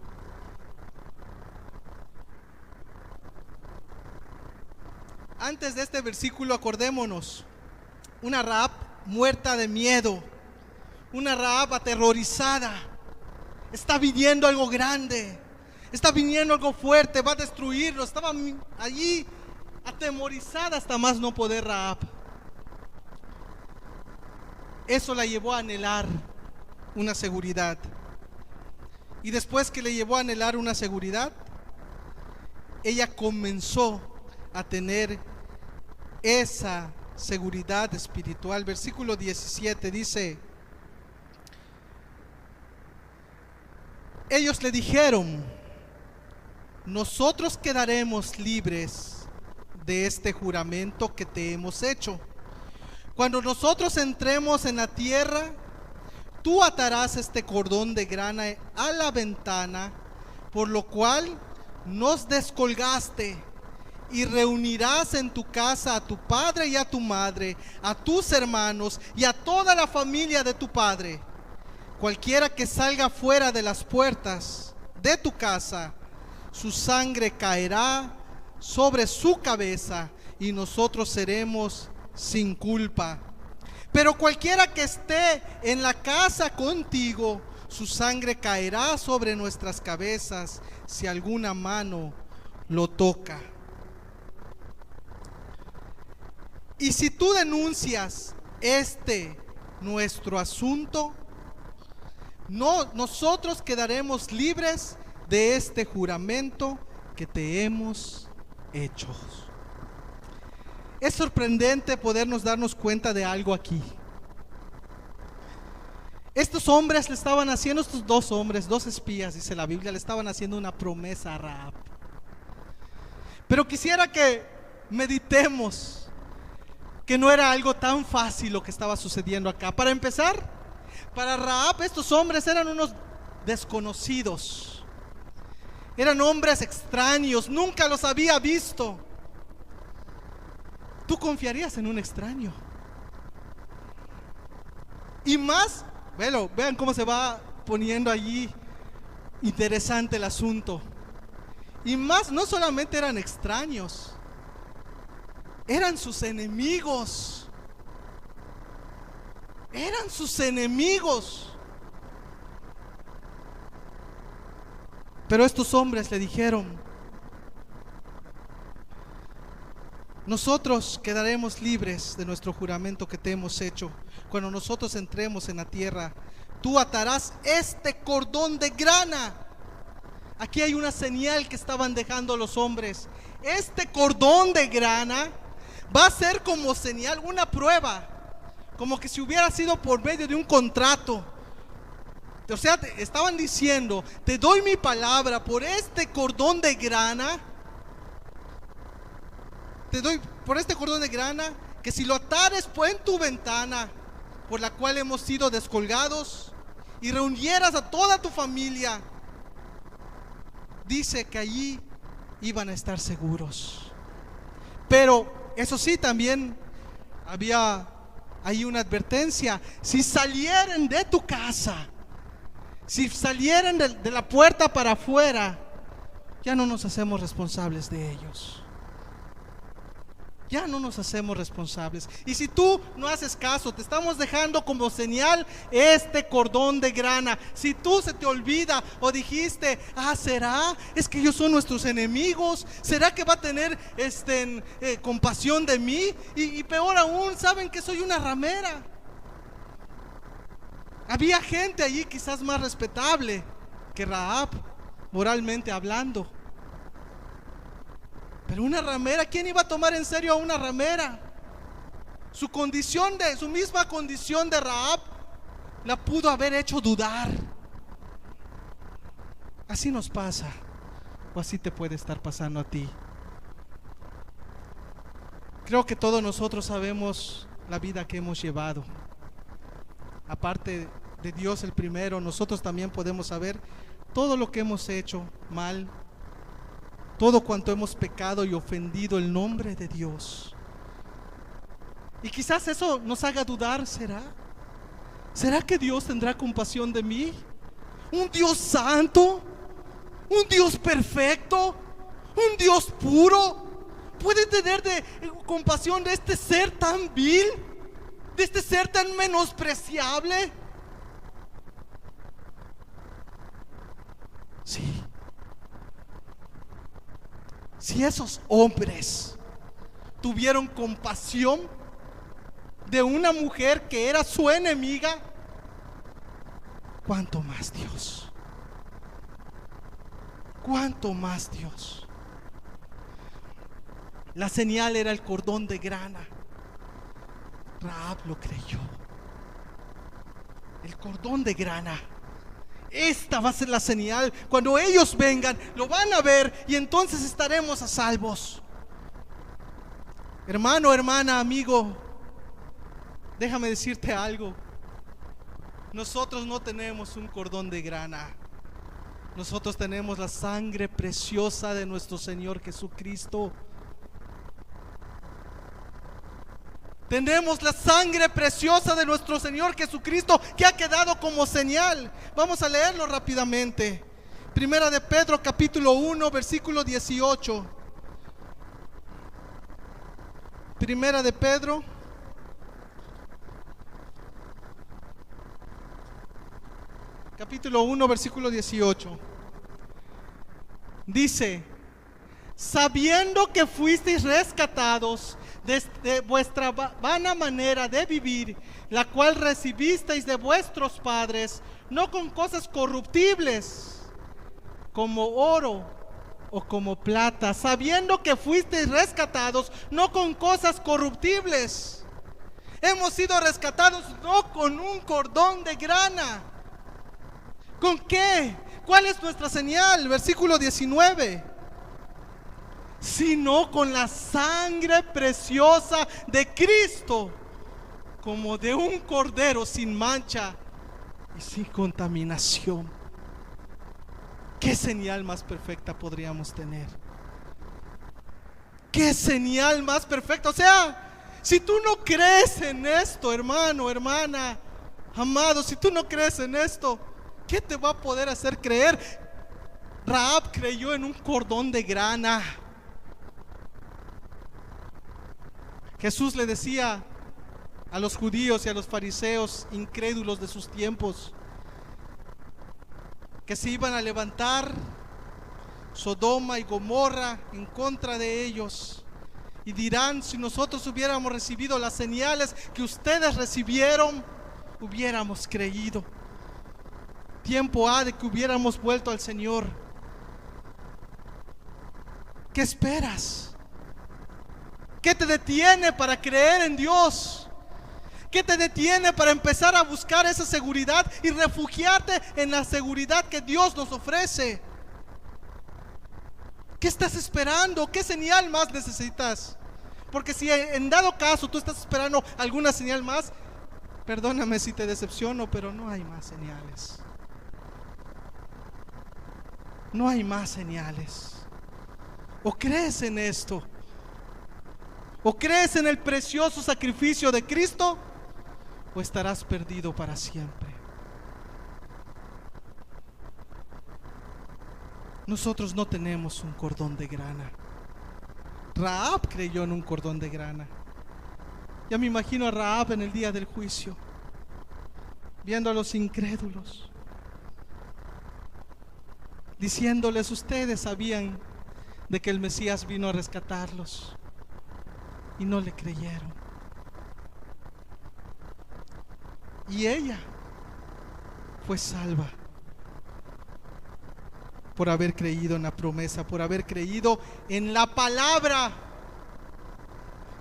Antes de este versículo, acordémonos, una Rahab muerta de miedo, una Rahab aterrorizada. Está viniendo algo grande, está viniendo algo fuerte, va a destruirlo. Estaba allí atemorizada hasta más no poder Rahab. Eso la llevó a anhelar una seguridad. Y después que le llevó a anhelar una seguridad, ella comenzó a tener esa seguridad espiritual. Versículo 17 dice: ellos le dijeron: nosotros quedaremos libres de este juramento que te hemos hecho. Cuando nosotros entremos en la tierra, tú atarás este cordón de grana a la ventana, por lo cual nos descolgaste, y reunirás en tu casa a tu padre y a tu madre, a tus hermanos y a toda la familia de tu padre. Cualquiera que salga fuera de las puertas de tu casa, su sangre caerá sobre su cabeza y nosotros seremos sin culpa. Pero cualquiera que esté en la casa contigo, su sangre caerá sobre nuestras cabezas si alguna mano lo toca. Y si tú denuncias nuestro asunto, nosotros quedaremos libres de este juramento que te hemos hecho. Es sorprendente podernos darnos cuenta de algo aquí. Estos hombres le estaban haciendo, estos dos hombres, dos espías, dice la Biblia, le estaban haciendo una promesa a Rahab. Pero quisiera que meditemos que no era algo tan fácil lo que estaba sucediendo acá. Para empezar, para Rahab estos hombres eran unos desconocidos. Eran hombres extraños, nunca los había visto. ¿Tú confiarías en un extraño? Y más, vean cómo se va poniendo allí interesante el asunto. Y más, no solamente eran extraños, eran sus enemigos. Eran sus enemigos. Pero estos hombres le dijeron: nosotros quedaremos libres de nuestro juramento que te hemos hecho. Cuando nosotros entremos en la tierra, tú atarás este cordón de grana. Aquí hay una señal que estaban dejando los hombres. Este cordón de grana va a ser como señal, una prueba, como que si hubiera sido por medio de un contrato. O sea, estaban diciendo: te doy mi palabra, por este cordón de grana, te doy por este cordón de grana, que si lo atares en tu ventana, por la cual hemos sido descolgados, y reunieras a toda tu familia, dice que allí iban a estar seguros. Pero eso sí, también había ahí una advertencia: si salieran de tu casa, si salieran de la puerta para afuera, ya no nos hacemos responsables de ellos. Ya no nos hacemos responsables. Y si tú no haces caso, te estamos dejando como señal este cordón de grana. Si tú se te olvida o dijiste: ¿será? Es que ellos son nuestros enemigos. ¿Será que va a tener compasión de mí? Y peor aún, saben que soy una ramera. Había gente allí quizás más respetable que Rahab, moralmente hablando. Pero una ramera, ¿quién iba a tomar en serio a una ramera? Su misma condición de Rahab la pudo haber hecho dudar. Así nos pasa, o así te puede estar pasando a ti. Creo que todos nosotros sabemos la vida que hemos llevado. Aparte de Dios el primero, nosotros también podemos saber todo lo que hemos hecho mal, todo cuanto hemos pecado y ofendido el nombre de Dios. Y quizás eso nos haga dudar. ¿Será que Dios tendrá compasión de mí? Un Dios santo, un Dios perfecto, un Dios puro, ¿puede tener compasión de este ser tan vil, de este ser tan menospreciable? Sí. Si esos hombres tuvieron compasión de una mujer que era su enemiga, ¿cuánto más Dios? ¿Cuánto más Dios? La señal era el cordón de grana. Rahab lo creyó. El cordón de grana. Esta va a ser la señal. Cuando ellos vengan, lo van a ver y entonces estaremos a salvos. Hermano, hermana, amigo, déjame decirte algo. Nosotros no tenemos un cordón de grana. Nosotros tenemos la sangre preciosa de nuestro Señor Jesucristo. Tenemos la sangre preciosa de nuestro Señor Jesucristo, que ha quedado como señal. Vamos a leerlo rápidamente. Primera de Pedro capítulo 1 versículo 18. Primera de Pedro, capítulo 1, versículo 18. Dice: sabiendo que fuisteis rescatados de vuestra vana manera de vivir, la cual recibisteis de vuestros padres, no con cosas corruptibles, como oro o como plata, sabiendo que fuisteis rescatados no con cosas corruptibles. Hemos sido rescatados no con un cordón de grana. ¿Con qué? ¿Cuál es nuestra señal? Versículo 19. Sino con la sangre preciosa de Cristo, como de un cordero sin mancha y sin contaminación. ¿Qué señal más perfecta podríamos tener? ¿Qué señal más perfecta? O sea, si tú no crees en esto, hermano, hermana, amado, si tú no crees en esto, ¿qué te va a poder hacer creer? Rahab creyó en un cordón de grana. Jesús le decía a los judíos y a los fariseos incrédulos de sus tiempos que se iban a levantar Sodoma y Gomorra en contra de ellos, y dirán: si nosotros hubiéramos recibido las señales que ustedes recibieron, hubiéramos creído. Tiempo ha de que hubiéramos vuelto al Señor. ¿Qué esperas? ¿Qué te detiene para creer en Dios? ¿Qué te detiene para empezar a buscar esa seguridad y refugiarte en la seguridad que Dios nos ofrece? ¿Qué estás esperando? ¿Qué señal más necesitas? Porque si en dado caso tú estás esperando alguna señal más, perdóname si te decepciono, pero no hay más señales. No hay más señales. ¿O crees en esto? ¿O crees en el precioso sacrificio de Cristo? ¿O estarás perdido para siempre? Nosotros no tenemos un cordón de grana. Rahab creyó en un cordón de grana. Ya me imagino a Rahab en el día del juicio, viendo a los incrédulos, diciéndoles: ustedes sabían de que el Mesías vino a rescatarlos y no le creyeron. Y ella fue salva por haber creído en la promesa, por haber creído en la palabra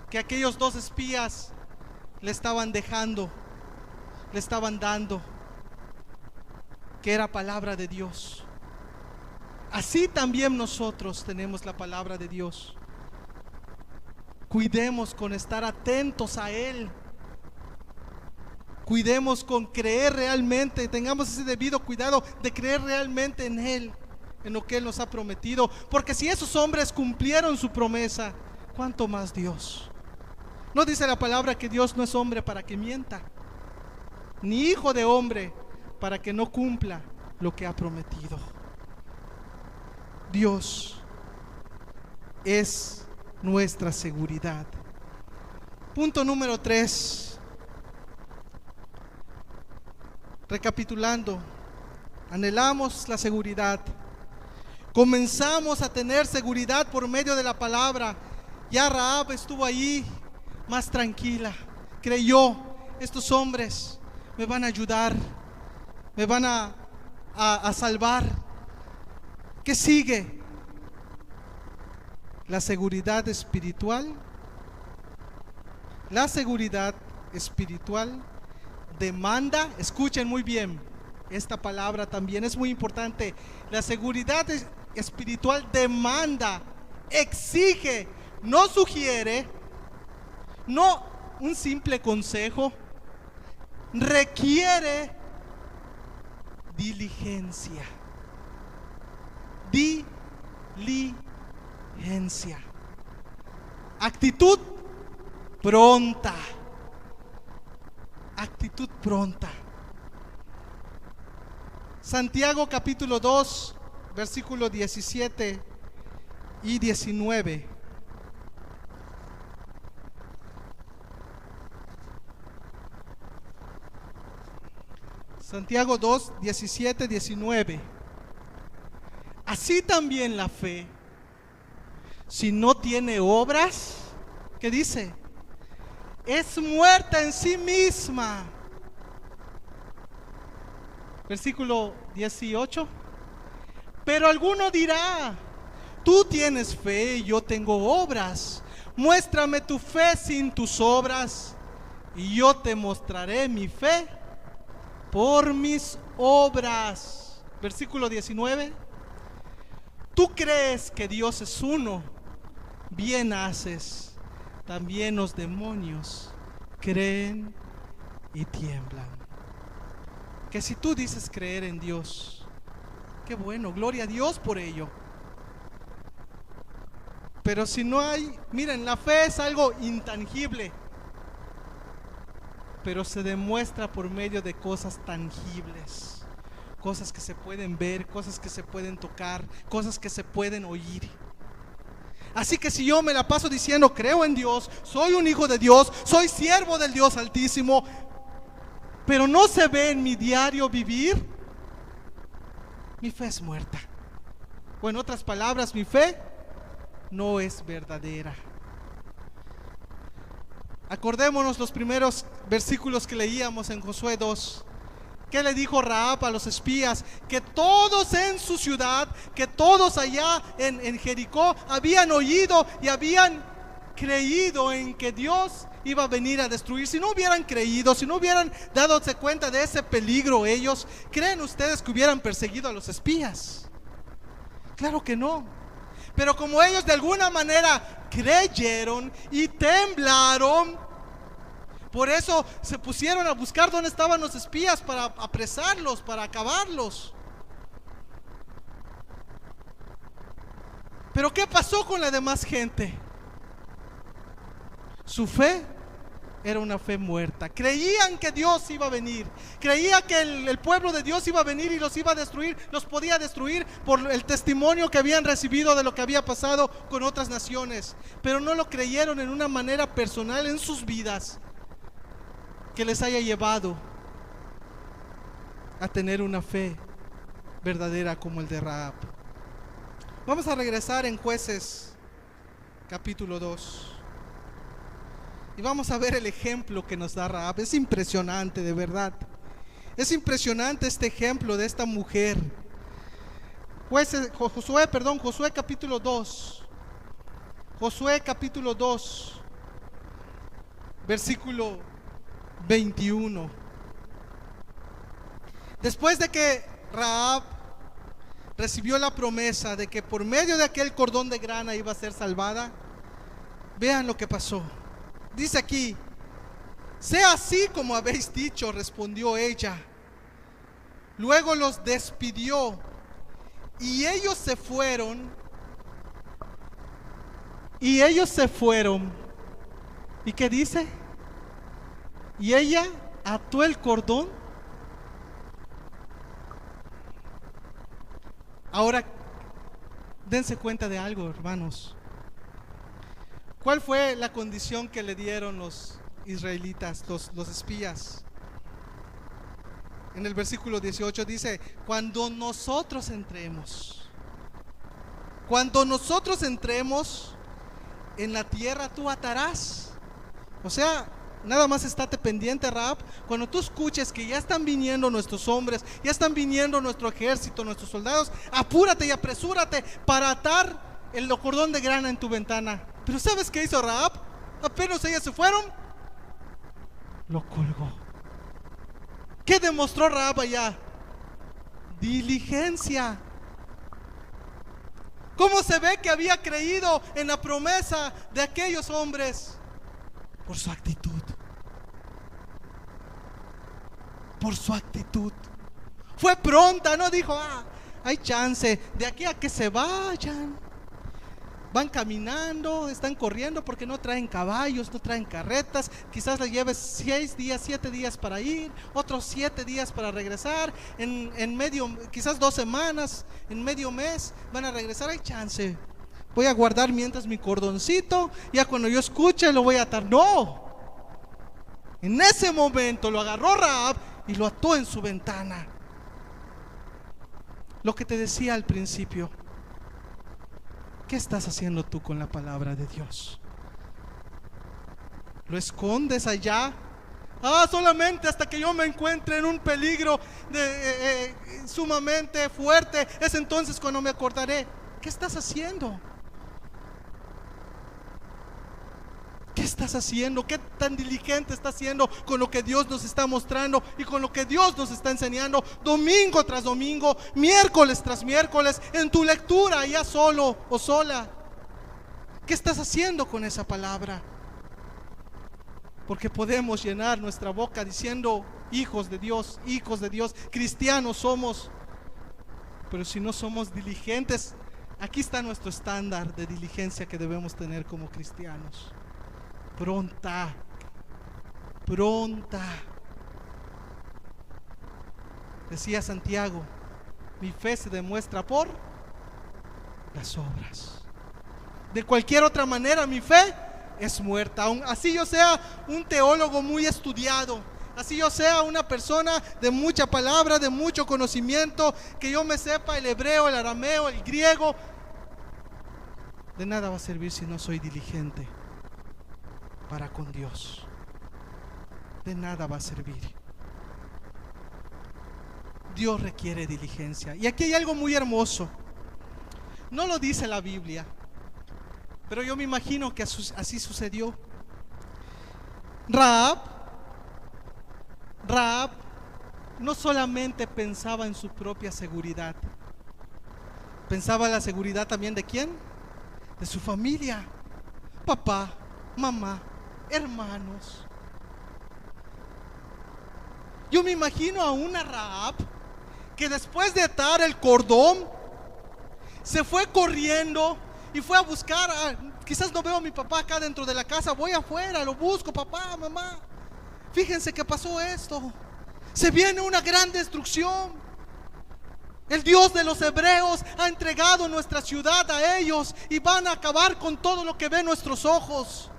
que aquellos dos espías le estaban dejando, le estaban dando, que era palabra de Dios. Así también nosotros tenemos la palabra de Dios. Cuidemos con estar atentos a Él. Cuidemos con creer realmente, tengamos ese debido cuidado de creer realmente en Él, en lo que Él nos ha prometido. Porque si esos hombres cumplieron su promesa, ¿cuánto más Dios? ¿No dice la palabra que Dios no es hombre para que mienta, ni hijo de hombre para que no cumpla lo que ha prometido? Dios es nuestra seguridad. Punto número 3. Recapitulando, anhelamos la seguridad. Comenzamos a tener seguridad por medio de la palabra. Ya Rahab estuvo ahí más tranquila. Creyó: estos hombres me van a ayudar, me van a salvar. ¿Qué sigue? La seguridad espiritual. La seguridad espiritual demanda, escuchen muy bien, esta palabra también es muy importante. La seguridad espiritual demanda, exige, no sugiere, no un simple consejo, requiere diligencia. Diligencia. Actitud pronta. Actitud pronta. Santiago capítulo 2, versículo 17 y 19. Santiago 2, 17, 19. Así también la fe, si no tiene obras, ¿qué dice? Es muerta en sí misma. Versículo 18. Pero alguno dirá: tú tienes fe y yo tengo obras. Muéstrame tu fe sin tus obras, y yo te mostraré mi fe por mis obras. Versículo 19. Tú crees que Dios es uno, bien haces. También los demonios creen y tiemblan. Que si tú dices creer en Dios, qué bueno, gloria a Dios por ello. Pero si no hay, miren, la fe es algo intangible, pero se demuestra por medio de cosas tangibles, cosas que se pueden ver, cosas que se pueden tocar, cosas que se pueden oír. Así que si yo me la paso diciendo creo en Dios, soy un hijo de Dios, soy siervo del Dios Altísimo, pero no se ve en mi diario vivir, mi fe es muerta. O en otras palabras, mi fe no es verdadera. Acordémonos los primeros versículos que leíamos en Josué 2. ¿Qué le dijo Rahab a los espías? Que todos en su ciudad, que todos allá en Jericó habían oído y habían creído en que Dios iba a venir a destruir. Si no hubieran creído, si no hubieran dado cuenta de ese peligro ellos, ¿creen ustedes que hubieran perseguido a los espías? Claro que no. Pero como ellos de alguna manera creyeron y temblaron, por eso se pusieron a buscar dónde estaban los espías para apresarlos, para acabarlos. Pero ¿qué pasó con la demás gente? Su fe era una fe muerta. Creían que Dios iba a venir, creía que el pueblo de Dios iba a venir y los iba a destruir, los podía destruir por el testimonio que habían recibido de lo que había pasado con otras naciones, pero no lo creyeron en una manera personal en sus vidas que les haya llevado a tener una fe verdadera como el de Rahab. Vamos a regresar en Jueces capítulo 2 y vamos a ver el ejemplo que nos da Rahab. Es impresionante, de verdad. Es impresionante este ejemplo de esta mujer. Josué capítulo 2. Josué capítulo 2, versículo 21. Después de que Rahab recibió la promesa de que por medio de aquel cordón de grana iba a ser salvada, vean lo que pasó. Dice aquí: sea así como habéis dicho, respondió ella. Luego los despidió y ellos se fueron. ¿Y qué dice? Y ella ató el cordón. Ahora, dense cuenta de algo, hermanos. ¿Cuál fue la condición que le dieron los israelitas, los espías? En el versículo 18 dice: cuando nosotros entremos en la tierra, tú atarás. O sea, nada más estate pendiente, Rahab. Cuando tú escuches que ya están viniendo nuestros hombres, ya están viniendo nuestro ejército, nuestros soldados, apúrate y apresúrate para atar el cordón de grana en tu ventana. Pero ¿sabes qué hizo Rahab? Apenas ellas se fueron, lo colgó. ¿Qué demostró Rahab allá? Diligencia. ¿Cómo se ve que había creído en la promesa de aquellos hombres? Por su actitud. Por su actitud. Fue pronta, no dijo: hay chance, de aquí a que se vayan. Van caminando, están corriendo porque no traen caballos, no traen carretas. Quizás les lleves 6 días, 7 días para ir, otros 7 días para regresar. En medio, quizás 2 semanas, en medio mes van a regresar. Hay chance, voy a guardar mientras mi cordoncito, ya cuando yo escuche lo voy a atar. No, en ese momento lo agarró Rahab y lo ató en su ventana. Lo que te decía al principio, ¿qué estás haciendo tú con la palabra de Dios? ¿Lo escondes allá? Solamente hasta que yo me encuentre en un peligro sumamente fuerte, es entonces cuando me acordaré. ¿Qué estás haciendo? ¿Qué estás haciendo? ¿Qué tan diligente estás siendo con lo que Dios nos está mostrando y con lo que Dios nos está enseñando domingo tras domingo, miércoles tras miércoles, en tu lectura ya solo o sola? ¿Qué estás haciendo con esa palabra? Porque podemos llenar nuestra boca diciendo hijos de Dios, cristianos somos, pero si no somos diligentes, aquí está nuestro estándar de diligencia que debemos tener como cristianos. Pronta. Decía Santiago, mi fe se demuestra por las obras. De cualquier otra manera mi fe es muerta. Aun así yo sea un teólogo muy estudiado, así yo sea una persona de mucha palabra, de mucho conocimiento, que yo me sepa el hebreo, el arameo, el griego, de nada va a servir si no soy diligente para con Dios. De nada va a servir. Dios requiere diligencia. Y aquí hay algo muy hermoso. No lo dice la Biblia, pero yo me imagino que así sucedió. Rahab no solamente pensaba en su propia seguridad, pensaba en la seguridad también ¿de quién? De su familia, papá, mamá, hermanos. Yo me imagino a una Rahab que después de atar el cordón se fue corriendo y fue a buscar, quizás no veo a mi papá acá dentro de la casa, voy afuera, lo busco, papá, mamá, fíjense que pasó esto, se viene una gran destrucción, el Dios de los hebreos ha entregado nuestra ciudad a ellos y van a acabar con todo lo que ven nuestros ojos.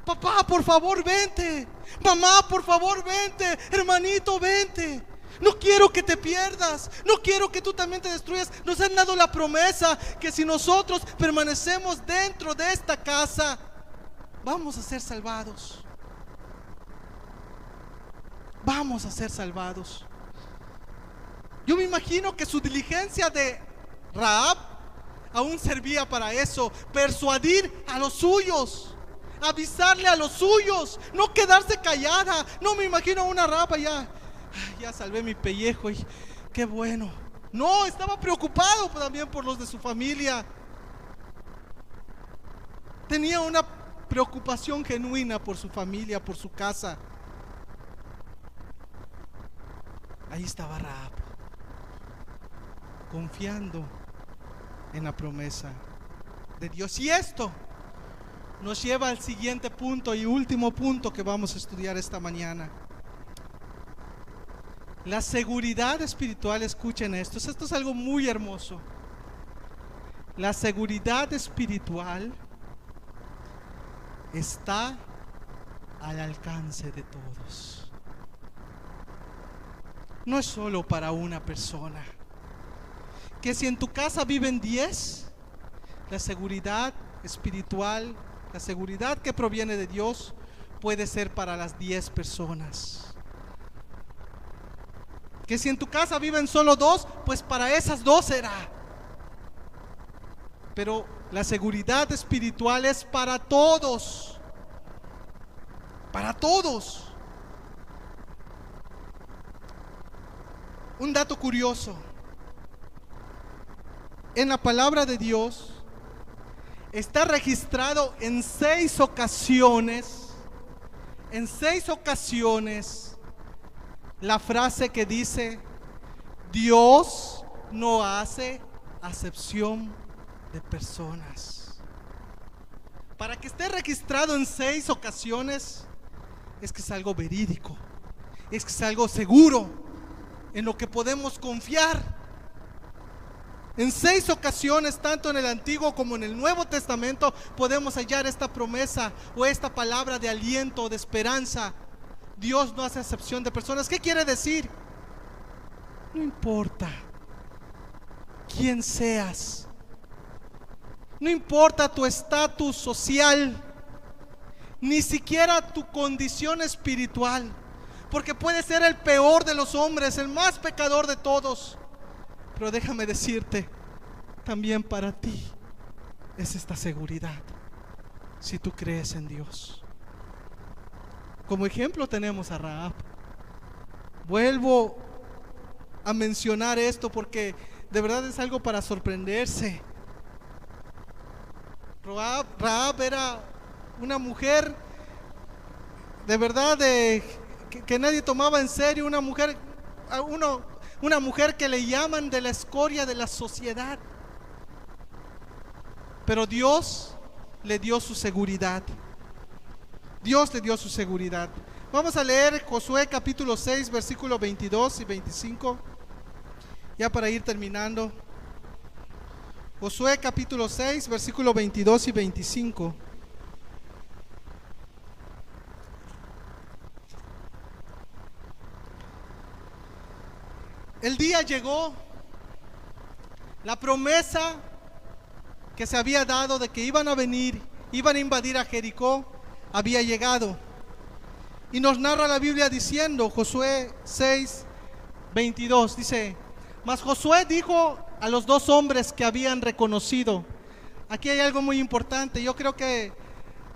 Papá, por favor, vente. Mamá, por favor, vente. Hermanito, vente. No quiero que te pierdas. No quiero que tú también te destruyas. Nos han dado la promesa que si nosotros permanecemos dentro de esta casa, vamos a ser salvados. Vamos a ser salvados. Yo me imagino que su diligencia de Rahab aún servía para eso, persuadir a los suyos, avisarle a los suyos, no quedarse callada. No me imagino a una Rahab ya salvé mi pellejo y qué bueno. No, estaba preocupado también por los de su familia. Tenía una preocupación genuina por su familia, por su casa. Ahí estaba Rahab, confiando en la promesa de Dios. Y esto nos lleva al siguiente punto y último punto que vamos a estudiar esta mañana. La seguridad espiritual, escuchen esto es algo muy hermoso. La seguridad espiritual está al alcance de todos. No es solo para una persona. Que si en tu casa viven 10, la seguridad espiritual, la seguridad que proviene de Dios, puede ser para las 10 personas. Que si en tu casa viven solo 2, pues para esas 2 será. Pero la seguridad espiritual es para todos. Para todos. Un dato curioso. En la palabra de Dios está registrado en 6 ocasiones, la frase que dice: Dios no hace acepción de personas. Para que esté registrado en 6 ocasiones, es que es algo verídico, es que es algo seguro, en lo que podemos confiar. En 6 ocasiones, tanto en el Antiguo como en el Nuevo Testamento, podemos hallar esta promesa o esta palabra de aliento, de esperanza. Dios no hace acepción de personas. ¿Qué quiere decir? No importa quién seas, no importa tu estatus social, ni siquiera tu condición espiritual, porque puedes ser el peor de los hombres, el más pecador de todos, pero déjame decirte, también para ti es esta seguridad, si tú crees en Dios. Como ejemplo tenemos a Rahab. Vuelvo a mencionar esto porque de verdad es algo para sorprenderse. Rahab era una mujer de verdad que nadie tomaba en serio, una mujer que le llaman de la escoria de la sociedad. Pero Dios le dio su seguridad. Dios le dio su seguridad. Vamos a leer Josué capítulo 6, versículos 22 y 25. Ya para ir terminando. Josué capítulo 6, versículos 22 y 25. El día llegó, la promesa que se había dado de que iban a venir, iban a invadir a Jericó, había llegado. Y nos narra la Biblia diciendo, Josué 6, 22, dice: mas Josué dijo a los dos hombres que habían reconocido. Aquí hay algo muy importante. Yo creo que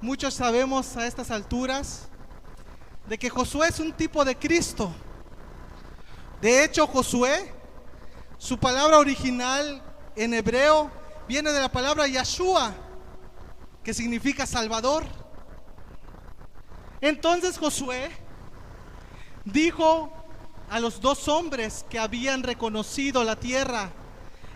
muchos sabemos a estas alturas de que Josué es un tipo de Cristo. De hecho, Josué, su palabra original en hebreo viene de la palabra Yahshua, que significa Salvador. Entonces Josué dijo a los dos hombres que habían reconocido la tierra: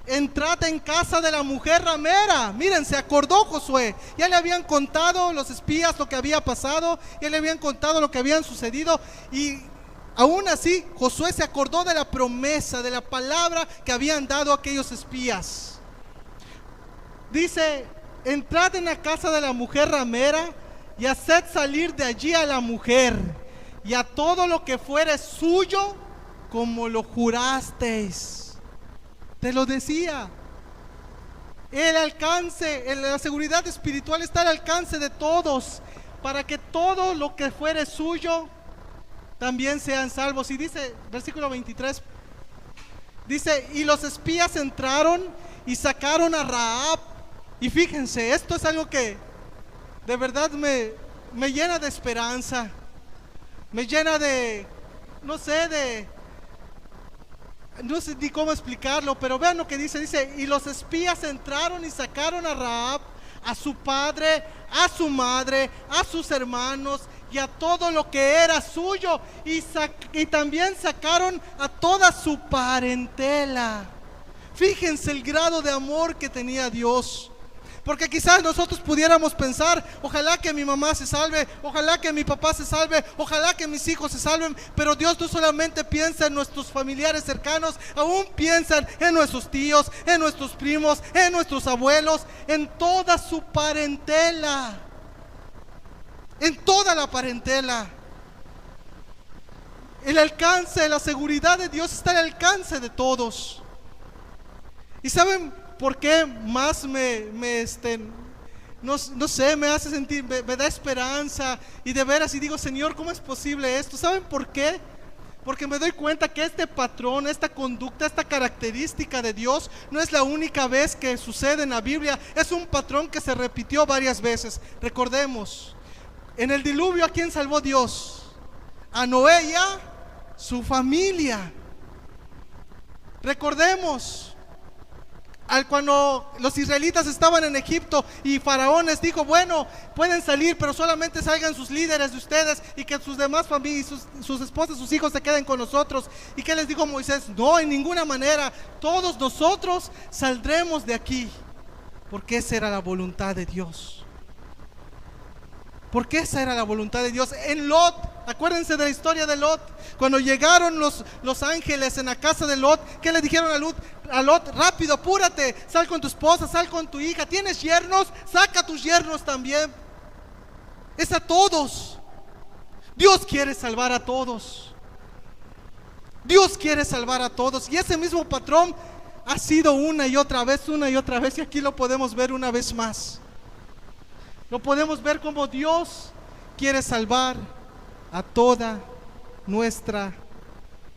entrad en casa de la mujer ramera. Miren, se acordó Josué. Ya le habían contado los espías lo que había pasado, ya le habían contado lo que habían sucedido, y aún así Josué se acordó de la promesa, de la palabra que habían dado aquellos espías. Dice: entrad en la casa de la mujer ramera y haced salir de allí a la mujer y a todo lo que fuere suyo, como lo jurasteis. Te lo decía. El alcance, la seguridad espiritual está al alcance de todos, para que todo lo que fuere suyo también sean salvos. Y dice, versículo 23, dice: y los espías entraron y sacaron a Rahab. Y fíjense, esto es algo que de verdad me llena de esperanza, me llena de, no sé ni cómo explicarlo, pero vean lo que dice: y los espías entraron y sacaron a Rahab, a su padre, a su madre, a sus hermanos y a todo lo que era suyo, y también sacaron a toda su parentela. Fíjense el grado de amor que tenía Dios. Porque quizás nosotros pudiéramos pensar: ojalá que mi mamá se salve, ojalá que mi papá se salve, ojalá que mis hijos se salven. Pero Dios no solamente piensa en nuestros familiares cercanos, aún piensa en nuestros tíos, en nuestros primos, en nuestros abuelos, en toda su parentela, en toda la parentela. El alcance, la seguridad de Dios está al alcance de todos. ¿Y saben por qué más no sé, me hace sentir, me da esperanza? Y de veras, y digo: Señor, ¿cómo es posible esto? ¿Saben por qué? Porque me doy cuenta que este patrón, esta conducta, esta característica de Dios no es la única vez que sucede en la Biblia. Es un patrón que se repitió varias veces. Recordemos, en el diluvio, ¿a quién salvó Dios? A Noé y a su familia. Recordemos cuando los israelitas estaban en Egipto y Faraón les dijo: bueno, pueden salir, pero solamente salgan sus líderes de ustedes, y que sus demás familias, sus esposas, sus hijos se queden con nosotros. ¿Y qué les dijo Moisés? No, en ninguna manera, todos nosotros saldremos de aquí, porque esa era la voluntad de Dios. Porque esa era la voluntad de Dios. En Lot, acuérdense de la historia de Lot. Cuando llegaron los ángeles en la casa de Lot, ¿qué le dijeron a Lot? Rápido, apúrate, sal con tu esposa, sal con tu hija. ¿Tienes yernos? Saca tus yernos también. Es a todos. Dios quiere salvar a todos. Dios quiere salvar a todos. Y ese mismo patrón ha sido una y otra vez. Y aquí lo podemos ver una vez más. Lo podemos ver como Dios quiere salvar a toda nuestra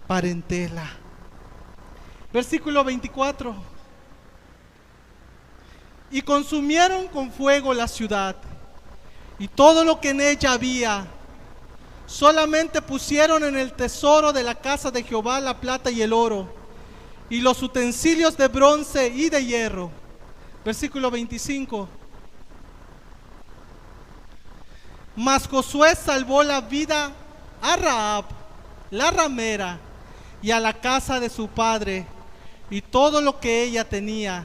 parentela. Versículo 24. Y consumieron con fuego la ciudad y todo lo que en ella había. Solamente pusieron en el tesoro de la casa de Jehová la plata y el oro, y los utensilios de bronce y de hierro. Versículo 25. Mas Josué salvó la vida a Rahab, la ramera, y a la casa de su padre, y todo lo que ella tenía,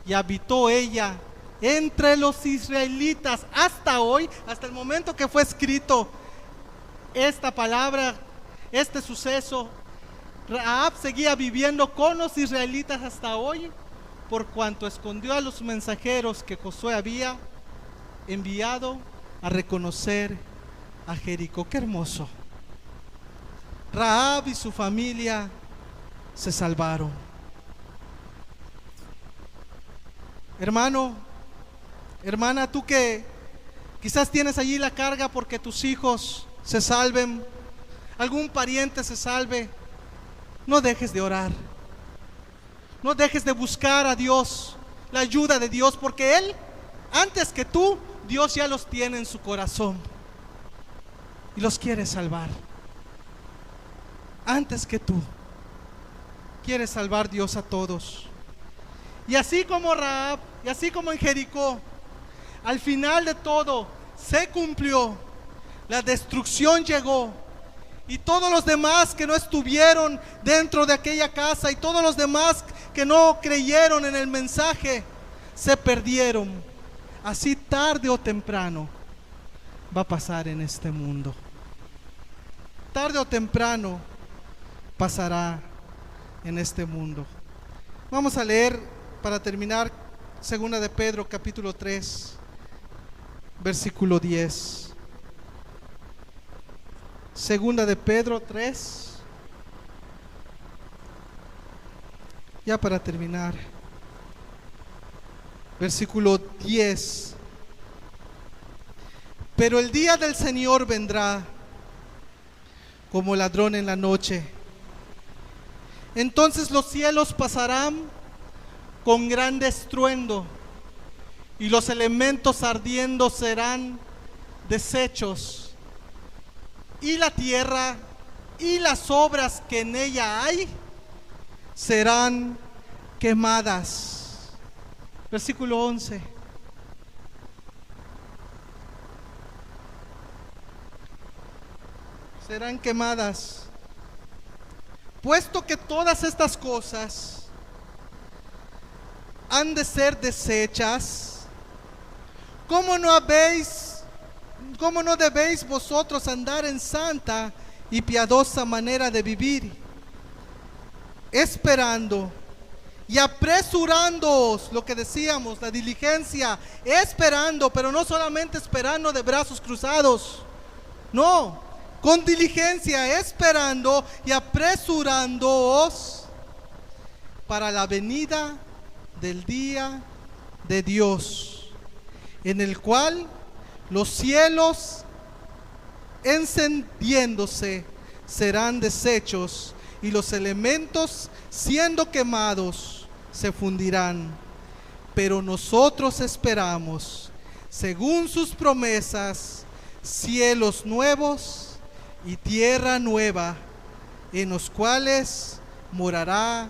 y habitó ella entre los israelitas hasta hoy, hasta el momento que fue escrito esta palabra, este suceso. Rahab seguía viviendo con los israelitas hasta hoy, por cuanto escondió a los mensajeros que Josué había enviado a reconocer a Jericó. Qué hermoso. Rahab y su familia se salvaron. Hermano, hermana, tú que quizás tienes allí la carga porque tus hijos se salven, algún pariente se salve, no dejes de orar. No dejes de buscar a Dios, la ayuda de Dios, porque Él, antes que tú, Dios ya los tiene en su corazón y los quiere salvar. Antes que tú, quiere salvar Dios a todos. Y así como Rahab, y así como en Jericó, al final de todo se cumplió. La destrucción llegó, y todos los demás que no estuvieron dentro de aquella casa, y todos los demás que no creyeron en el mensaje, se perdieron. Así tarde o temprano va a pasar en este mundo. Tarde o temprano pasará en este mundo. Vamos a leer para terminar 2 de Pedro capítulo 3, versículo 10. Segunda de Pedro 3, ya para terminar, versículo 10. Pero el día del Señor vendrá como ladrón en la noche. Entonces los cielos pasarán con grande estruendo, y los elementos ardiendo serán deshechos, y la tierra y las obras que en ella hay serán quemadas. Versículo 11. Serán quemadas. Puesto que todas estas cosas han de ser deshechas, ¿cómo no debéis vosotros andar en santa y piadosa manera de vivir, esperando y apresurándoos? Lo que decíamos, la diligencia, esperando, pero no solamente esperando de brazos cruzados, no, con diligencia, esperando y apresurándoos para la venida del día de Dios, en el cual los cielos encendiéndose serán deshechos, y los elementos siendo quemados se fundirán. Pero nosotros esperamos, según sus promesas, cielos nuevos y tierra nueva, en los cuales morará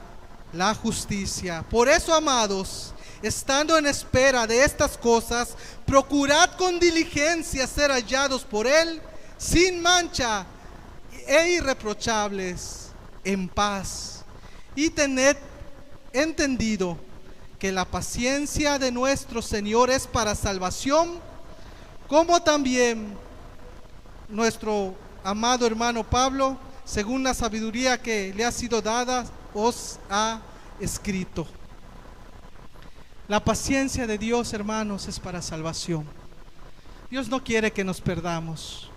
la justicia. Por eso, amados, estando en espera de estas cosas, procurad con diligencia ser hallados por Él, sin mancha e irreprochables, en paz. Y tened entendido que la paciencia de nuestro Señor es para salvación, como también nuestro amado hermano Pablo, según la sabiduría que le ha sido dada, os ha escrito. La paciencia de Dios, hermanos, es para salvación. Dios no quiere que nos perdamos.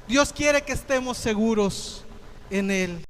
Dios quiere que estemos seguros en Él.